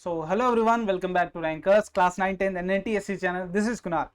So hello everyone, welcome back to Rankers class 9 10 NNTSC channel. This is Kunal.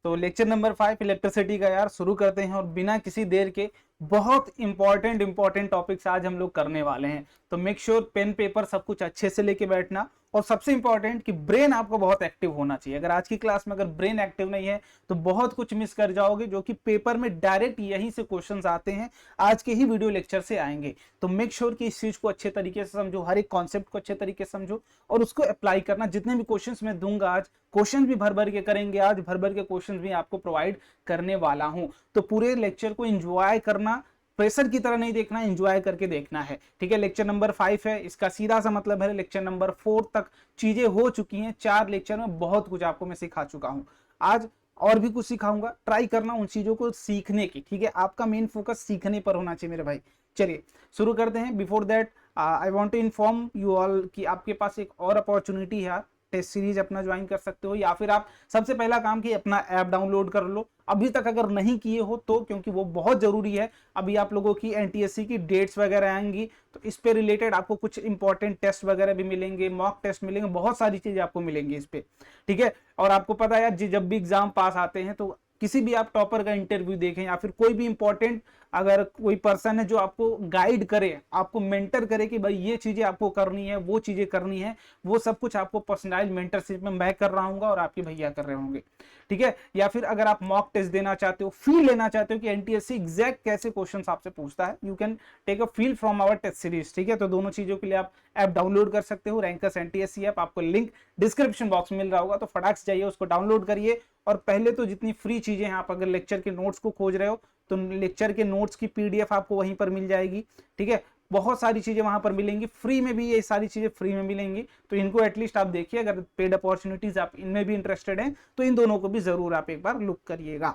तो lecture number 5 electricity का यार शुरू करते हैं और बिना किसी देर के बहुत इंपॉर्टेंट टॉपिक्स आज हम लोग करने वाले हैं। तो मेक श्योर पेन पेपर सब कुछ अच्छे से लेके बैठना और सबसे इंपॉर्टेंट कि ब्रेन आपको बहुत एक्टिव होना चाहिए। अगर आज की क्लास में अगर ब्रेन एक्टिव नहीं है तो बहुत कुछ मिस कर जाओगे, जो कि पेपर में डायरेक्ट यहीं से क्वेश्चंस आते हैं, आज के ही वीडियो लेक्चर से आएंगे। तो मेक श्योर कि इस चीज को अच्छे तरीके से समझो, हर एक कॉन्सेप्ट को अच्छे तरीके से समझो और उसको अप्लाई करना। जितने भी क्वेश्चंस मैं दूंगा आज, क्वेश्चन भी भर के करेंगे, आज भर के क्वेश्चन भी आपको प्रोवाइड करने वाला हूं। तो पूरे लेक्चर को एंजॉय करना, प्रेशर की तरह नहीं देखना, एंजॉय करके देखना है। ठीक है, लेक्चर नंबर 5 है, इसका सीधा सा मतलब है लेक्चर नंबर 4 तक चीजें हो चुकी हैं। 4 लेक्चर में बहुत कुछ आपको मैं सिखा चुका हूं, आज और भी कुछ सिखाऊंगा। ट्राई करना उन चीजों को सीखने की। ठीक है, आपका मेन फोकस सीखने पर होना चाहिए मेरे भाई। चलिए शुरू करते हैं। Before that I want to inform you all कि आपके पास एक और अपॉर्चुनिटी है, टेस्ट सीरीज अपना ज्वाइन कर सकते हो, या फिर आप सबसे पहला काम कि अपना ऐप डाउनलोड कर लो अभी तक अगर नहीं किए हो तो, क्योंकि वो बहुत जरूरी है। अभी आप लोगों की एनटीएससी की डेट्स वगैरह आएंगी तो इस पे रिलेटेड आपको कुछ इंपॉर्टेंट टेस्ट वगैरह भी मिलेंगे, मॉक टेस्ट मिलेंगे, बहुत सारी चीजें आपको मिलेंगी इस पे। ठीक है, और आपको पता है यार, जब भी एग्जाम पास आते हैं तो किसी भी आप टॉपर का इंटरव्यू देखें या फिर कोई भी इंपॉर्टेंट अगर कोई पर्सन है जो आपको गाइड करे, आपको मेंटर करे कि भाई ये चीजें आपको करनी है, वो चीजें करनी है, वो सब कुछ आपको पर्सनलाइज मेंटरशिप में मैं कर रहा हूँ और आपके भैया कर रहे होंगे। ठीक है, या फिर अगर आप मॉक टेस्ट देना चाहते हो, फील लेना चाहते हो कि एनटीएससी एग्जैक्ट कैसे क्वेश्चंस आपसे पूछता है, you can take a feel from our test series. ठीक है, तो दोनों चीजों के लिए आप ऐप डाउनलोड कर सकते हो, रैंकर्स एनटीएससी ऐप। आपको लिंक डिस्क्रिप्शन बॉक्स में मिल रहा होगा, तो फटाक से जाइए उसको डाउनलोड करिए। और पहले तो जितनी फ्री चीजें हैं, आप अगर लेक्चर के नोट्स को खोज रहे हो तो लेक्चर के नोट्स की पीडीएफ आपको वहीं पर मिल जाएगी। ठीक है, बहुत सारी चीजें वहां पर मिलेंगी फ्री में भी, ये सारी चीजें फ्री में मिलेंगी, तो इनको एटलीस्ट आप देखिए। अगर पेड अपॉर्चुनिटीज आप इनमें भी इंटरेस्टेड हैं तो इन दोनों को भी जरूर आप एक बार लुक करिएगा।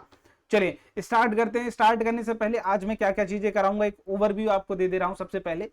चलिए स्टार्ट करते हैं। स्टार्ट करने से पहले आज मैं क्या क्या चीजें कराऊंगा एक ओवरव्यू आपको दे दे रहा हूं। सबसे पहले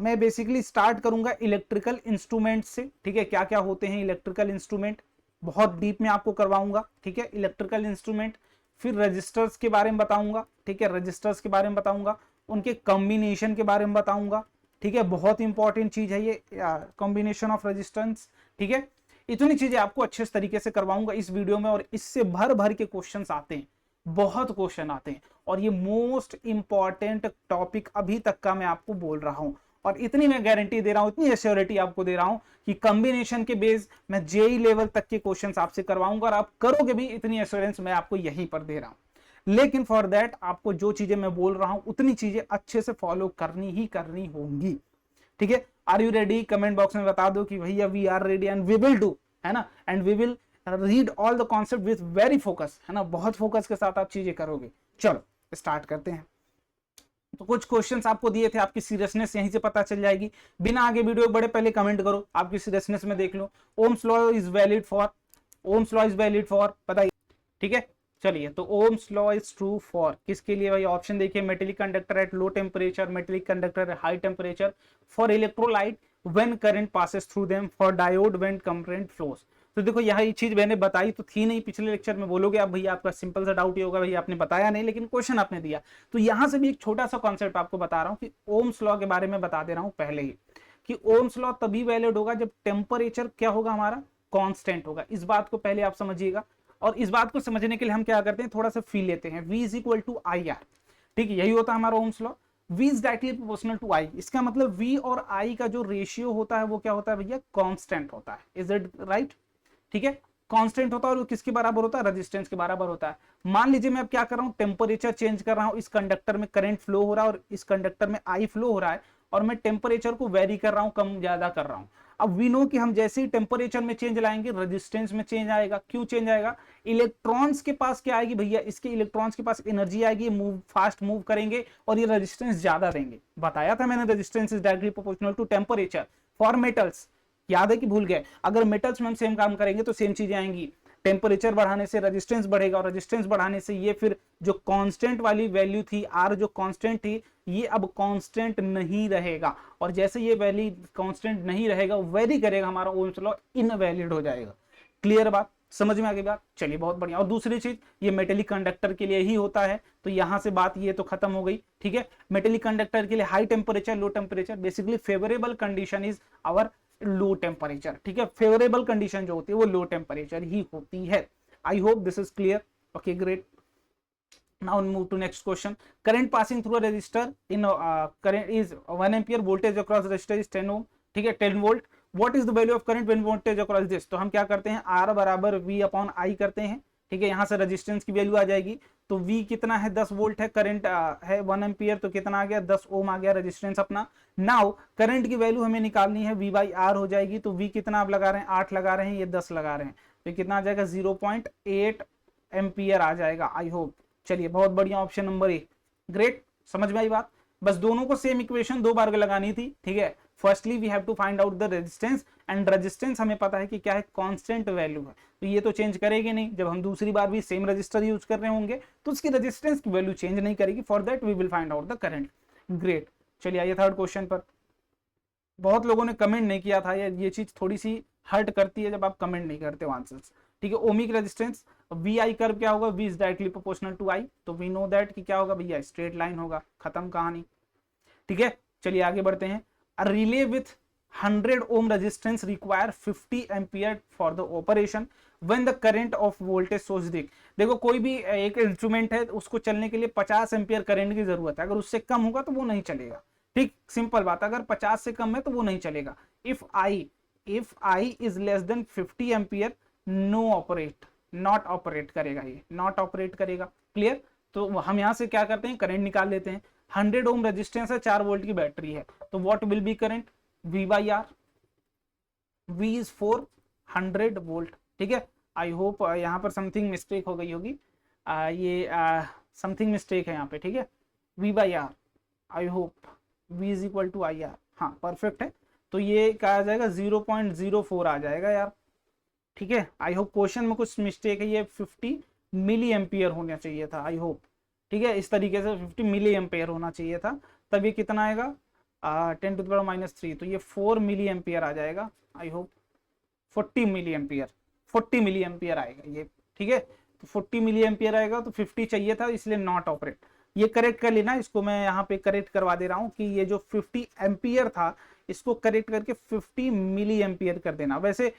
मैं बेसिकली स्टार्ट करूंगा इलेक्ट्रिकल इंस्ट्रूमेंट से। ठीक है, क्या क्या होते हैं इलेक्ट्रिकल इंस्ट्रूमेंट, बहुत डीप में आपको करवाऊंगा। ठीक है, इलेक्ट्रिकल इंस्ट्रूमेंट। फिर रजिस्टर्स के बारे में बताऊंगा। ठीक है, रजिस्टर्स के बारे में बताऊंगा, उनके कॉम्बिनेशन के बारे में बताऊंगा। ठीक है, बहुत इंपॉर्टेंट चीज है ये कॉम्बिनेशन ऑफ रेजिस्टेंस। ठीक है, इतनी चीजें आपको अच्छे तरीके से करवाऊंगा इस वीडियो में, और इससे भर के क्वेश्चंस आते हैं, बहुत क्वेश्चन आते हैं, और ये मोस्ट इंपॉर्टेंट टॉपिक अभी तक का मैं आपको बोल रहा हूं। और इतनी मैं गारंटी दे रहा हूं, इतनी एश्योरिटी आपको दे रहा हूं कि कॉम्बिनेशन के बेस मैं जेई लेवल तक के क्वेश्चंस आपसे करवाऊंगा, और आप करोगे भी, इतनी एश्योरेंस मैं आपको यहीं पर दे रहा हूं। लेकिन फॉर दैट आपको जो चीजें मैं बोल रहा हूं उतनी चीजें अच्छे से फॉलो करनी होंगी। ठीक है, are you ready? Comment box में बता दो कि भैया we are ready and we will do, है ना, and we will read all the concept with very focus, है ना, बहुत फोकस के साथ आप चीजें करोगे। चलो स्टार्ट करते हैं। तो कुछ क्वेश्चंस आपको दिए थे, आपकी सीरियसनेस यहीं से पता चल जाएगी। बिना आगे वीडियो बढ़े पहले कमेंट करो, आपकी सीरियसनेस में देख लो। Ohm's law is valid for, Ohm's law is valid for, बताइए। ठीक है, चलिए, तो Ohm's law is true for किसके लिए भाई? ऑप्शन देखिए, metallic conductor at low temperature, metallic conductor at high temperature, for electrolyte when current passes through them, for diode when current flows. तो देखो यहाँ ये चीज मैंने बताई तो थी नहीं, पिछले लेक्चर में बोलोगे आप भैया आपका सिंपल सा डाउट ही होगा, भैया आपने बताया नहीं लेकिन क्वेश्चन आपने दिया। तो यहां से भी एक छोटा सा कॉन्सेप्ट आपको बता रहा हूं कि ओम्स लॉ के बारे में बता दे रहा हूं पहले ही, कि ओम्स लॉ तभी वैलिड होगा जब टेम्परेचर क्या होगा हमारा, कांस्टेंट होगा। इस बात को पहले आप समझिएगा, और इस बात को समझने के लिए हम क्या करते हैं, थोड़ा सा फील लेते हैं। V is equal to I R. ठीक है, यही होता है हमारा Ohm's law. V is directly proportional to I। इसका मतलब V और I का जो रेशियो होता है वो क्या होता है भैया, कांस्टेंट होता है। Is it right? ठीक है, कांस्टेंट होता है, और किसके बराबर होता है, रेजिस्टेंस के बराबर होता है। मान लीजिए मैं अब क्या कर रहा हूं, टेम्परेचर चेंज कर रहा हूं, इस कंडक्टर में करंट फ्लो हो रहा है और इस कंडक्टर में आई फ्लो हो रहा है, और मैं टेम्परेचर को वेरी कर रहा हूं, कम ज्यादा कर रहा हूं। अब वी नो कि हम जैसे ही टेम्परेचर में चेंज लाएंगे रेजिस्टेंस में चेंज आएगा। क्यों चेंज आएगा? इलेक्ट्रॉन्स के पास क्या आएगी भैया, इसके इलेक्ट्रॉन्स के पास एनर्जी आएगी, मूव फास्ट मूव करेंगे और ये रेजिस्टेंस ज्यादा देंगे। बताया था मैंने, resistance is directly proportional to temperature. For metals, याद है कि भूल गए? अगर मेटल्स में हम सेम काम करेंगे तो सेम चीजें आएंगी। टेम्परेचर बढ़ाने से रेजिस्टेंस बढ़ेगा, और रेजिस्टेंस बढ़ाने से ये फिर जो कांस्टेंट वाली वैल्यू थी आर, जो कांस्टेंट थी, ये अब कांस्टेंट नहीं रहेगा, और जैसे ये वैल्यू कांस्टेंट नहीं रहेगा, वेरी करेगा, हमारा ओम्स लॉ इनवैलिड हो जाएगा। क्लियर बात? समझ में आ गई बात? चलिए बहुत बढ़िया। और दूसरी चीज, ये मेटेलिक कंडक्टर के लिए ही होता है, तो यहां से बात ये तो खत्म हो गई। ठीक है, मेटेलिक कंडक्टर के लिए high temperature, low temperature, basically favourable condition is our low temperature, ठीक है। फेवरेबल कंडीशन जो होती है वो लो टेम्परेचर ही होती है। I hope this is clear. Okay great. Now move to next question. Current passing through a resistor in current is 1 ampere, voltage across resistor is 10 ohm, ठीक है 10 volt. What is the value of current when voltage across this? तो हम क्या करते हैं, R बराबर V upon I करते हैं, ठीक है। यहाँ से रेजिस्टेंस की वैल्यू आ जाएगी, तो V कितना है 10 वोल्ट है, करंट है 1 एम्पियर, तो कितना आ गया 10 ओम आ गया रेजिस्टेंस अपना। नाउ करंट की वैल्यू हमें निकालनी है, V बाई R हो जाएगी, तो V कितना आप लगा रहे हैं 8 लगा रहे हैं, ये 10 लगा रहे हैं, तो कितना आ जाएगा 0.8 एम्पियर आ जाएगा। आई होप, चलिए बहुत बढ़िया, ऑप्शन नंबर ए। ग्रेट, समझ में आई बात। बस दोनों को सेम इक्वेशन दो बार लगानी थी, ठीक है। Firstly we have to find out the resistance, and resistance हमें पता है कि क्या है, कांस्टेंट वैल्यू है, तो ये तो चेंज करेगी नहीं। जब हम दूसरी बार भी सेम रजिस्टर यूज कर रहे होंगे तो उसकी रेजिस्टेंस की वैल्यू चेंज नहीं करेगी। For that we will find out the current. Great, चलिए आइए थर्ड क्वेश्चन पर। बहुत लोगों ने कमेंट नहीं किया था, ये चीज थोड़ी सी हर्ट करती है जब आप कमेंट नहीं करते हो आंसर्स, ठीक है। Ohmic resistance V I curve क्या होगा, V is directly proportional to I, तो वी नो दैट कि क्या होगा भैया, स्ट्रेट लाइन होगा, खत्म कहानी, ठीक है। चलिए आगे बढ़ते हैं। अ relay with 100 ohm resistance require 50 ampere for the operation when the current of voltage source देखो कोई भी एक इंस्ट्रूमेंट है, उसको चलने के लिए 50 एम्पियर करंट की जरूरत है, अगर उससे कम होगा तो वो नहीं चलेगा, ठीक, सिंपल बात। अगर 50 से कम है तो वो नहीं चलेगा। If I is less than 50 ampere, no operate, not operate करेगा, ये नॉट ऑपरेट करेगा। क्लियर, तो हम यहां से क्या करते हैं, करंट निकाल लेते हैं। 100 ओम रेजिस्टेंस है, 4 वोल्ट की बैटरी है, तो what will be current, V by R, V is 400 volt, ठीक है। आई होप यहाँ पर समथिंग मिस्टेक हो गई होगी, ये समथिंग मिस्टेक है यहाँ पे, ठीक है। V by R, I hope V is equal to I R, हाँ परफेक्ट है। तो ये क्या आ जाएगा 0.04 आ जाएगा यार, ठीक है। आई होप क्वेश्चन में कुछ मिस्टेक है, ये 50 मिली एम्पियर होना चाहिए था, आई होप, ठीक है। इस तरीके से 50 मिली एम्पियर होना चाहिए था, तब ये कितना आएगा 10⁻³ तो ये 4 मिली एम्पियर आ जाएगा। I hope 40 milli ampere, 40 milli ampere आएगा ये, ठीक है। तो 40 मिली एम्पियर आएगा, तो 50 चाहिए था, इसलिए नॉट ऑपरेट। ये करेक्ट कर लेना, इसको मैं यहाँ पे करेक्ट करवा दे रहा हूँ कि ये जो 50 एम्पियर था इसको करेक्ट करके 50 मिली एम्पियर कर देना। वैसे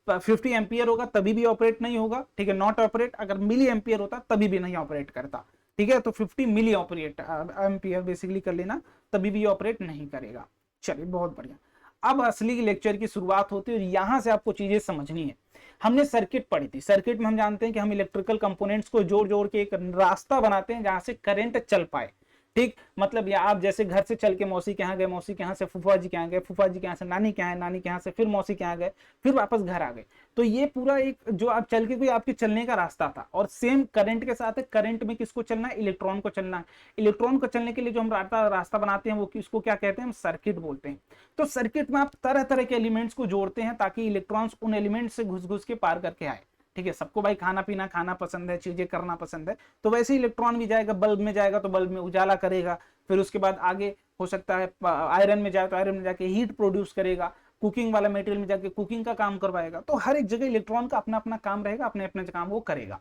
50 एम्पियर होगा तभी भी ऑपरेट नहीं होगा, ठीक है, नॉट ऑपरेट। अगर मिली एम्पियर होता तभी भी नहीं ऑपरेट करता, ठीक है। तो 50 मिली ऑपरेट एम्पियर बेसिकली कर लेना, तभी भी ऑपरेट नहीं करेगा। चलिए बहुत बढ़िया। अब असली लेक्चर की शुरुआत होती है और यहां से आपको चीजें समझनी है। हमने सर्किट पढ़ी थी, सर्किट में हम जानते हैं कि हम इलेक्ट्रिकल कंपोनेंट्स को जोड़ जोड़ के एक रास्ता बनाते हैं जहां से करंट चल पाए, ठीक। मतलब या आप जैसे घर से चल के मौसी के यहाँ गए, मौसी के यहाँ से फूफा जी के यहाँ गए, फूफा जी के यहाँ से नानी के यहाँ, नानी के यहाँ से फिर मौसी के यहाँ गए, फिर वापस घर आ गए, तो ये पूरा एक जो आप चल के कोई आपके चलने का रास्ता था। और सेम करंट के साथ है, करंट में किसको चलना है, इलेक्ट्रॉन को चलना है। इलेक्ट्रॉन को चलने के लिए जो हम रास्ता बनाते हैं वो किसको क्या कहते हैं, हम सर्किट बोलते हैं। तो सर्किट में आप तरह तरह के एलिमेंट्स को जोड़ते हैं ताकि इलेक्ट्रॉन्स उन एलिमेंट से घुस घुस के पार करके आए, ठीक है। सबको भाई खाना पीना खाना पसंद है, चीजें करना पसंद है, तो वैसे इलेक्ट्रॉन भी जाएगा, बल्ब में जाएगा तो बल्ब में उजाला करेगा, फिर उसके बाद आगे हो सकता है आयरन में जाए तो आयरन में जाके हीट प्रोड्यूस करेगा, कुकिंग वाला मटेरियल में जाके कुकिंग का काम करवाएगा। तो हर एक जगह इलेक्ट्रॉन का अपना अपना काम रहेगा, अपने अपने काम वो करेगा,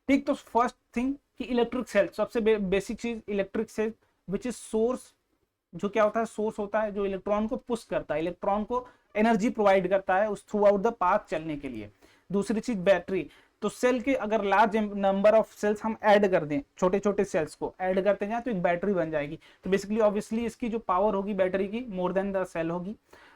ठीक। तो फर्स्ट थिंग कि इलेक्ट्रिक सेल, सबसे बेसिक चीज electric cell which is source, जो क्या होता है, सोर्स होता है जो इलेक्ट्रॉन को पुश करता है, इलेक्ट्रॉन को एनर्जी प्रोवाइड करता है उस थ्रू आउट द पाथ चलने के लिए। दूसरी चीज बैटरी, तो सेल के अगर लार्ज नंबर ऑफ सेल्स हम ऐड कर दें, छोटे छोटे सेल्स को ऐड करते जाए तो एक बैटरी बन जाएगी। तो बेसिकली ऑब्वियसली इसकी जो पावर होगी बैटरी की मोर देन द सेल होगी।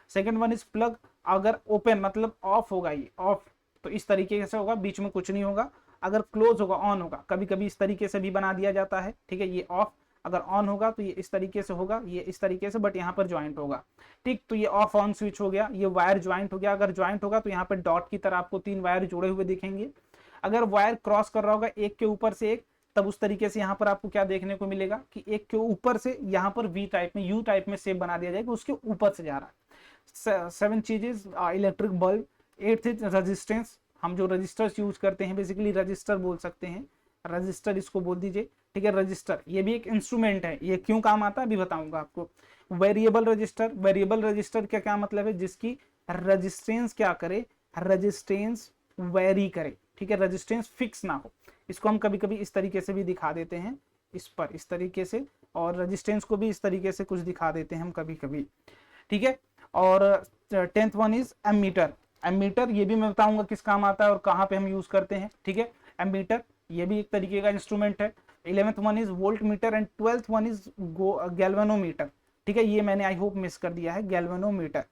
सेकंड वन इज प्लग, अगर ओपन मतलब ऑफ होगा, ये ऑफ तो इस तरीके से होगा, बीच में कुछ नहीं होगा। अगर क्लोज होगा ऑन होगा, कभी कभी इस तरीके से भी बना दिया जाता है, ठीक है। ये ऑफ, अगर ऑन होगा तो ये इस तरीके से होगा, ये इस तरीके से, बट यहाँ पर ज्वाइंट होगा, ठीक। तो ये ऑफ ऑन स्विच हो गया, ये वायर ज्वाइंट हो गया। अगर ज्वाइंट होगा तो यहाँ पर डॉट की तरह आपको 3 वायर जुड़े हुए दिखेंगे। अगर वायर क्रॉस कर रहा होगा एक के ऊपर से एक, तब उस तरीके से यहाँ पर आपको क्या देखने को मिलेगा कि एक के ऊपर से यहाँ पर वी टाइप में, यू टाइप में शेप बना दिया जाएगा, उसके ऊपर से जा रहा है। 7 चीजेस electric bulb. 8th is resistance, हम जो रजिस्टर्स यूज करते हैं बेसिकली रजिस्टर बोल सकते हैं, रजिस्टर इसको बोल दीजिए, ठीक है। रजिस्टर ये भी एक इंस्ट्रूमेंट है, ये क्यों काम आता है अभी बताऊंगा आपको। वेरिएबल रजिस्टर, वेरिएबल रजिस्टर का क्या मतलब है, जिसकी रजिस्टेंस क्या करे, रजिस्टेंस वेरी करे, ठीक है, रेजिस्टेंस फिक्स ना हो। इसको हम कभी कभी इस तरीके से भी दिखा देते हैं, इस पर इस तरीके से, और रेजिस्टेंस को भी इस तरीके से कुछ दिखा देते हैं हम कभी कभी, ठीक है। और 10th one is ammeter. Ammeter ये भी मैं बताऊंगा किस काम आता है और कहाँ पे हम यूज करते हैं, ठीक है। एमीटर ये भी एक तरीके का इंस्ट्रूमेंट है। 11th one is volt meter and 12th one is galvanometer, ठीक है। ये मैंने आई होप मिस कर दिया है, गैल्वेनोमीटर,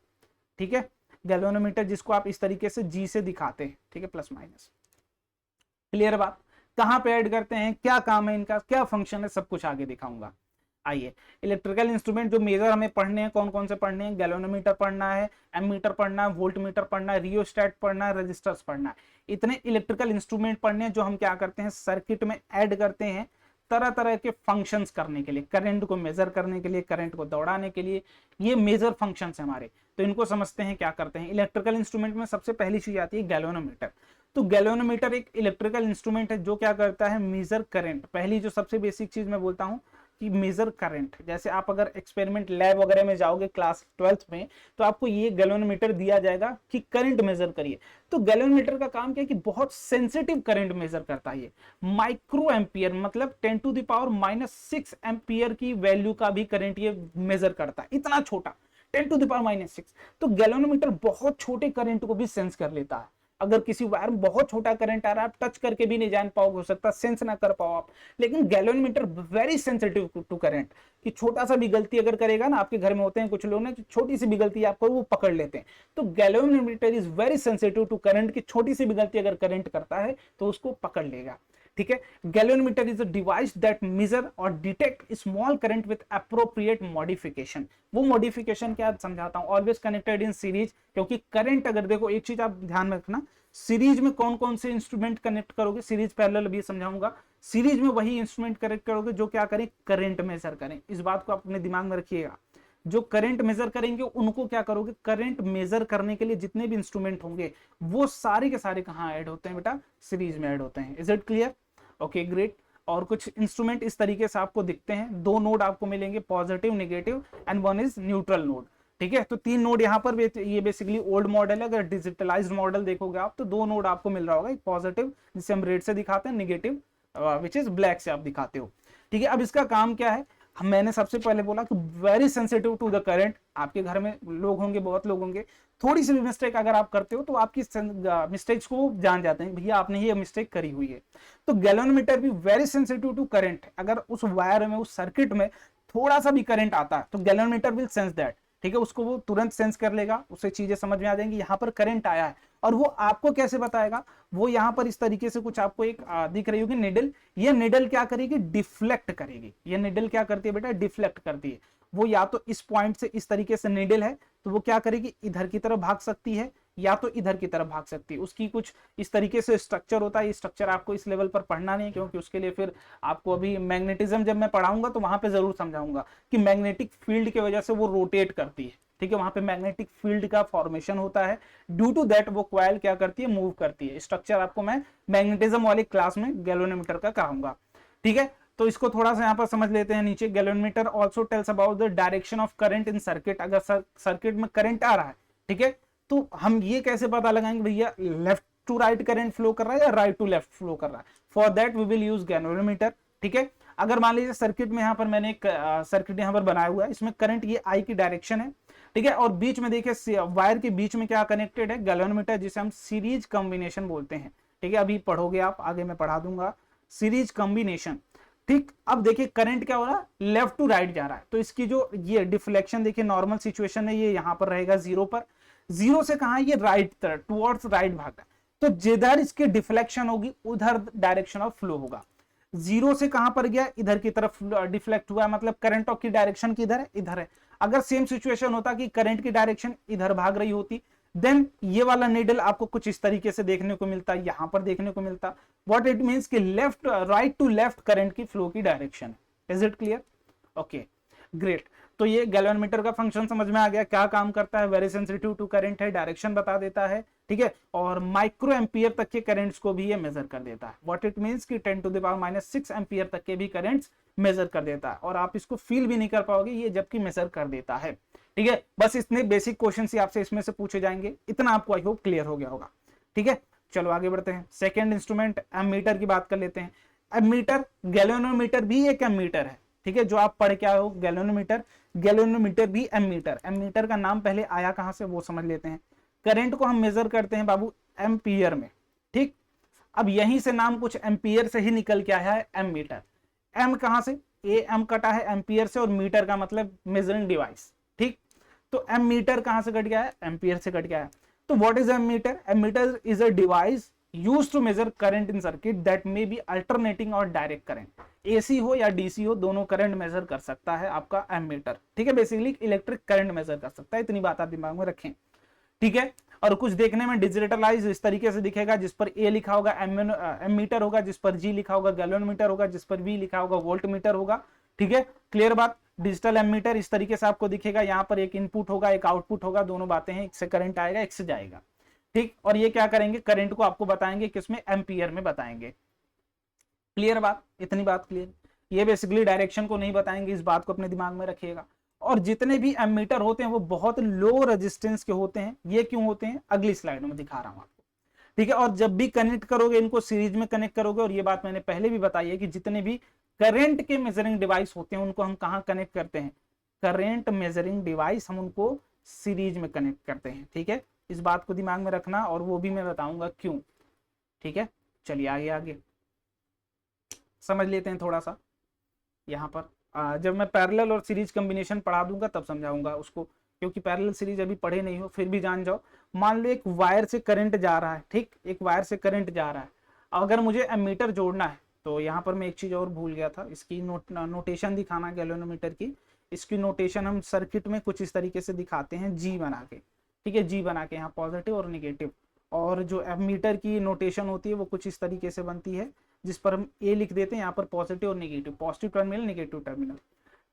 ठीक है। गैल्वेनोमीटर जिसको आप इस तरीके से जी से दिखाते हैं, ठीक है, प्लस माइनस। क्लियर बात। कहाँ पे ऐड करते हैं, क्या काम है इनका, क्या फंक्शन है, सब कुछ आगे दिखाऊंगा। आइए, इलेक्ट्रिकल इंस्ट्रूमेंट जो मेजर हमें पढ़ने हैं, कौन कौन से पढ़ने हैं, गैल्वेनोमीटर पढ़ना है, एमीटर पढ़ना है, वोल्ट मीटर पढ़ना है, रियोस्टेट पढ़ना है, रजिस्टर्स पढ़ना है। इतने इलेक्ट्रिकल इंस्ट्रूमेंट पढ़ने हैं जो हम क्या करते हैं, सर्किट में ऐड करते हैं तरह तरह के फंक्शंस करने के लिए, करंट को मेजर करने के लिए, करंट को दौड़ाने के लिए। ये मेजर फंक्शंस है हमारे, तो इनको समझते हैं क्या करते हैं। इलेक्ट्रिकल इंस्ट्रूमेंट में सबसे पहली चीज आती है गैल्वेनोमीटर। तो गैल्वेनोमीटर एक इलेक्ट्रिकल इंस्ट्रूमेंट है जो क्या करता है, मेजर करंट। पहली जो सबसे बेसिक चीज मैं बोलता हूँ कि मेजर करंट। जैसे आप अगर एक्सपेरिमेंट लैब वगैरह में जाओगे क्लास 12th में, तो आपको ये गैल्वेनोमीटर दिया जाएगा कि करंट मेजर करिए। तो गैल्वेनोमीटर का काम क्या है कि बहुत सेंसिटिव करंट मेजर करता है। ये माइक्रो एम्पियर मतलब 10⁻⁻6 एम्पियर की वैल्यू का भी करंट ये मेजर करता है, इतना छोटा 10⁻⁻6। तो गैल्वेनोमीटर बहुत छोटे करंट को भी सेंस कर लेता है। अगर किसी वायर में बहुत छोटा करंट आ रहा है, आप टच करके भी नहीं जान पाओगे, हो सकता है सेंस ना कर पाओ आप, लेकिन galvanometer very sensitive to current. कि छोटा सा भी गलती अगर करेगा ना, आपके घर में होते हैं कुछ लोग ना, छोटी सी भी गलती आप करो वो पकड़ लेते हैं। तो galvanometer is very sensitive to current, की छोटी सी भी गलती अगर करंट करता है तो उसको पकड़ लेगा, ठीक है। Galvanometer is a device that measure और detect small current with appropriate modification. वो मॉडिफिकेशन क्या समझाता हूं, ऑलवेज कनेक्टेड इन सीरीज। क्योंकि करंट अगर देखो, एक चीज आप ध्यान में रखना, सीरीज में कौन कौन से इंस्ट्रूमेंट कनेक्ट करोगे, सीरीज पैरेलल भी समझाऊंगा। सीरीज में वही इंस्ट्रूमेंट कनेक्ट करोगे जो क्या करें, करंट मेजर करें। इस बात को आप अपने दिमाग में रखिएगा। जो करंट मेजर करेंगे उनको क्या करोगे, करंट मेजर करने के लिए जितने भी इंस्ट्रूमेंट होंगे वो सारे के सारे कहाँ ऐड होते हैं बेटा, सीरीज में ऐड होते हैं। Is it clear? Okay great. और कुछ इंस्ट्रूमेंट इस तरीके से आपको दिखते हैं, दो नोड आपको मिलेंगे, positive negative and one is neutral node, ठीक है। तो तीन नोड यहाँ पर, ये बेसिकली ओल्ड मॉडल है। अगर डिजिटलाइज्ड मॉडल देखोगे आप तो दो नोड आपको मिल रहा होगा, एक पॉजिटिव जिसे हम रेड से दिखाते हैं, नेगेटिव विच इज ब्लैक से आप दिखाते हो, ठीक है। अब इसका काम क्या है, मैंने सबसे पहले बोला कि very sensitive to the current. आपके घर में लोग होंगे, बहुत लोग होंगे, थोड़ी सी भी मिस्टेक अगर आप करते हो तो आपकी मिस्टेक्स को जान जाते हैं, भैया आपने ये मिस्टेक करी हुई है। तो गैल्वेनोमीटर भी वेरी सेंसिटिव टू करंट। अगर उस वायर में, उस सर्किट में थोड़ा सा भी करंट आता है तो गैल्वेनोमीटर विल सेंस दैट, ठीक है। उसको वो तुरंत सेंस कर लेगा, उसे चीजें समझ में आ जाएंगी, यहाँ पर करंट आया है। और वो आपको कैसे बताएगा, वो यहाँ पर इस तरीके से कुछ आपको एक दिख रही होगी निडल। ये निडल क्या करेगी, डिफ्लेक्ट करेगी। ये निडल क्या करती है बेटा, डिफ्लेक्ट करती है। वो या तो इस पॉइंट से, इस तरीके से निडल है तो वो क्या करेगी, इधर की तरफ भाग सकती है या तो इधर की तरफ भाग सकती है। उसकी कुछ इस तरीके से स्ट्रक्चर होता है। ये स्ट्रक्चर आपको इस लेवल पर पढ़ना नहीं है, क्योंकि उसके लिए फिर आपको अभी मैग्नेटिज्म जब मैं पढ़ाऊंगा तो वहां पे जरूर समझाऊंगा कि मैग्नेटिक फील्ड की वजह से वो रोटेट करती है, ठीक है। वहां पे मैग्नेटिक फील्ड का फॉर्मेशन होता है, ड्यू टू दैट वो कॉइल क्या करती है, मूव करती है। स्ट्रक्चर आपको मैं मैग्नेटिज्म वाली क्लास में गैल्वेनोमीटर का कराऊंगा, ठीक है। तो इसको थोड़ा सा यहाँ पर समझ लेते हैं नीचे। Galvanometer also tells about the direction of current in circuit. अगर सर्किट में करंट आ रहा है, ठीक है, तो हम ये कैसे पता लगाएंगे भैया left to right current flow कर रहा है या राइट टू लेफ्ट फ्लो कर रहा है। For that we will use galvanometer, ठीक है। अगर मान लीजिए सर्किट में, यहाँ पर मैंने एक सर्किट यहाँ पर बनाया हुआ है, इसमें करंट ये आई की डायरेक्शन है, ठीक है। और बीच में देखिए वायर के बीच में क्या कनेक्टेड है, गैल्वेनोमीटर, जिसे हम सीरीज कॉम्बिनेशन बोलते हैं, ठीक है। अभी पढ़ोगे आप, आगे मैं पढ़ा दूंगा सीरीज कॉम्बिनेशन, ठीक। अब देखिए करंट क्या हो रहा है, लेफ्ट टू राइट जा रहा है। तो इसकी जो ये डिफ्लेक्शन देखिए, नॉर्मल सिचुएशन है, ये यहाँ पर रहेगा जीरो पर। जीरो से कहा, ये राइट तरफ टुवर्ड्स राइट भाग रहा है। तो जिधर इसकी डिफ्लेक्शन होगी उधर डायरेक्शन ऑफ फ्लो होगा। जीरो से कहां पर गया, इधर की तरफ डिफ्लेक्ट हुआ, मतलब करंट ऑफ की डायरेक्शन किधर है, इधर है। अगर सेम सिचुएशन होता कि करंट की डायरेक्शन इधर भाग रही होती, देन ये वाला नीडल आपको कुछ इस तरीके से देखने को मिलता, यहां पर देखने को मिलता। व्हाट इट मींस कि left, right to left current की फ्लो की direction. Is it clear? Okay great. तो ये गैल्वेनोमीटर का फंक्शन समझ में आ गया, क्या काम करता है, वेरी सेंसिटिव टू करंट है, डायरेक्शन बता देता है, ठीक है। और माइक्रो एम्पियर तक के करंट्स को भी ये मेजर कर देता है। व्हाट इट मींस कि 10⁻⁻6 एम्पियर तक के भी करंट्स मेजर कर देता है, और आप इसको फील भी नहीं कर पाओगे ये जबकि मेजर कर देता है, ठीक है। बस इतने बेसिक क्वेश्चन ही आपसे इसमें से पूछे जाएंगे, इतना आपको आई होप क्लियर हो गया होगा, ठीक है। चलो आगे बढ़ते हैं। सेकेंड इंस्ट्रूमेंट एमीटर की बात कर लेते हैं। एमीटर, गैल्वेनोमीटर भी एक एमीटर है, ठीक है, जो आप पढ़ के आए हो गैल्वेनोमीटर, गैल्वेनोमीटर भी एमीटर, एमीटर का नाम पहले आया कहां से वो समझ लेते हैं। करंट को हम मेजर करते हैं बाबू एम्पियर में, ठीक। अब यहीं से नाम कुछ एम्पियर से ही निकल के आया है एमीटर। एम कहां से, ए एम कटा है एम्पियर से, और मीटर का मतलब मेजरिंग डिवाइस, ठीक। तो एम मीटर कहां से कट गया है, एम्पियर से कट गया है। तो what is ammeter, ammeter is a device used to measure current in circuit that may be alternating और डायरेक्ट करंट, एसी हो या डीसी हो, दोनों करंट मेजर कर सकता है आपका एम मीटर, ठीक है। बेसिकली इलेक्ट्रिक करंट मेजर कर सकता है, इतनी बात आप दिमाग में रखें, ठीक है। और कुछ देखने में डिजिटलाइज इस तरीके से दिखेगा, जिस पर ए लिखा होगा एम मीटर होगा, जिस पर जी लिखा होगा गैल्वेनोमीटर होगा, जिस पर वी लिखा होगा वोल्ट मीटर होगा, ठीक है। क्लियर बात, डिजिटल एमीटर इस तरीके से आपको दिखेगा, यहाँ पर एक इनपुट होगा एक आउटपुट होगा, दोनों बातें हैं, एक से करंट आएगा एक से जाएगा, ठीक। और ये क्या करेंगे, करंट को आपको बताएंगे किसमें, एम्पियर में बताएंगे। क्लियर बात, इतनी बात क्लियर। ये बेसिकली डायरेक्शन को नहीं बताएंगे, इस बात को अपने दिमाग में रखिएगा। और जितने भी एमीटर होते हैं वो बहुत लो रेजिस्टेंस के होते हैं, ये क्यों होते हैं अगली स्लाइड में दिखा रहा हूं आपको, ठीक है। और जब भी कनेक्ट करोगे इनको सीरीज में कनेक्ट करोगे, और ये बात मैंने पहले भी बताई है कि जितने भी करंट के मेजरिंग डिवाइस होते हैं उनको हम कहां कनेक्ट करते हैं, करंट मेजरिंग डिवाइस हम उनको सीरीज में कनेक्ट करते हैं, ठीक है। इस बात को दिमाग में रखना, और वो भी मैं बताऊंगा क्यों, ठीक है। चलिए आगे आगे समझ लेते हैं थोड़ा सा। यहाँ पर जब मैं पैरेलल और सीरीज कॉम्बिनेशन पढ़ा दूंगा तब समझाऊंगा उसको, क्योंकि पैरेलल सीरीज अभी पढ़े नहीं हो फिर भी जान जाओ। मान लो एक वायर से करंट जा रहा है, ठीक, एक वायर से करंट जा रहा है। अगर मुझे एमीटर जोड़ना है तो यहाँ पर मैं एक चीज और भूल गया था, इसकी नोटेशन दिखाना गैल्वेनोमीटर की। इसकी नोटेशन हम सर्किट में कुछ इस तरीके से दिखाते हैं, जी बना के, ठीक है, जी बना के, यहाँ पॉजिटिव और निगेटिव। और जो एमीटर की नोटेशन होती है वो कुछ इस तरीके से बनती है, जिस पर हम ए लिख देते हैं, यहाँ पर पॉजिटिव और negative, positive terminal negative terminal,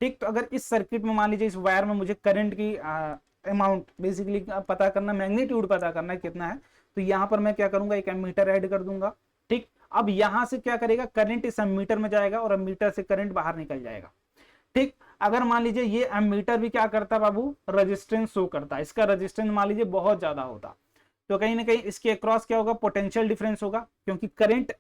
ठीक। तो अगर इस सर्किट में मान लीजिए इस वायर में मुझे करंट की अमाउंट बेसिकली पता करना, मैग्नीट्यूड पता करना है कितना है, तो यहाँ पर मैं क्या करूंगा, एक एमीटर ऐड कर दूंगा, ठीक। अब यहाँ से क्या करेगा, करंट इस एमीटर में जाएगा और एमीटर से करंट बाहर निकल जाएगा, ठीक। अगर मान लीजिए ये एमीटर भी क्या करता है बाबू, रेजिस्टेंस शो करता है, इसका रेजिस्टेंस मान लीजिए बहुत ज्यादा होता, तो कहीं ना कहीं इसके अक्रॉस क्या होगा, पोटेंशियल डिफरेंस होगा, क्योंकि करंट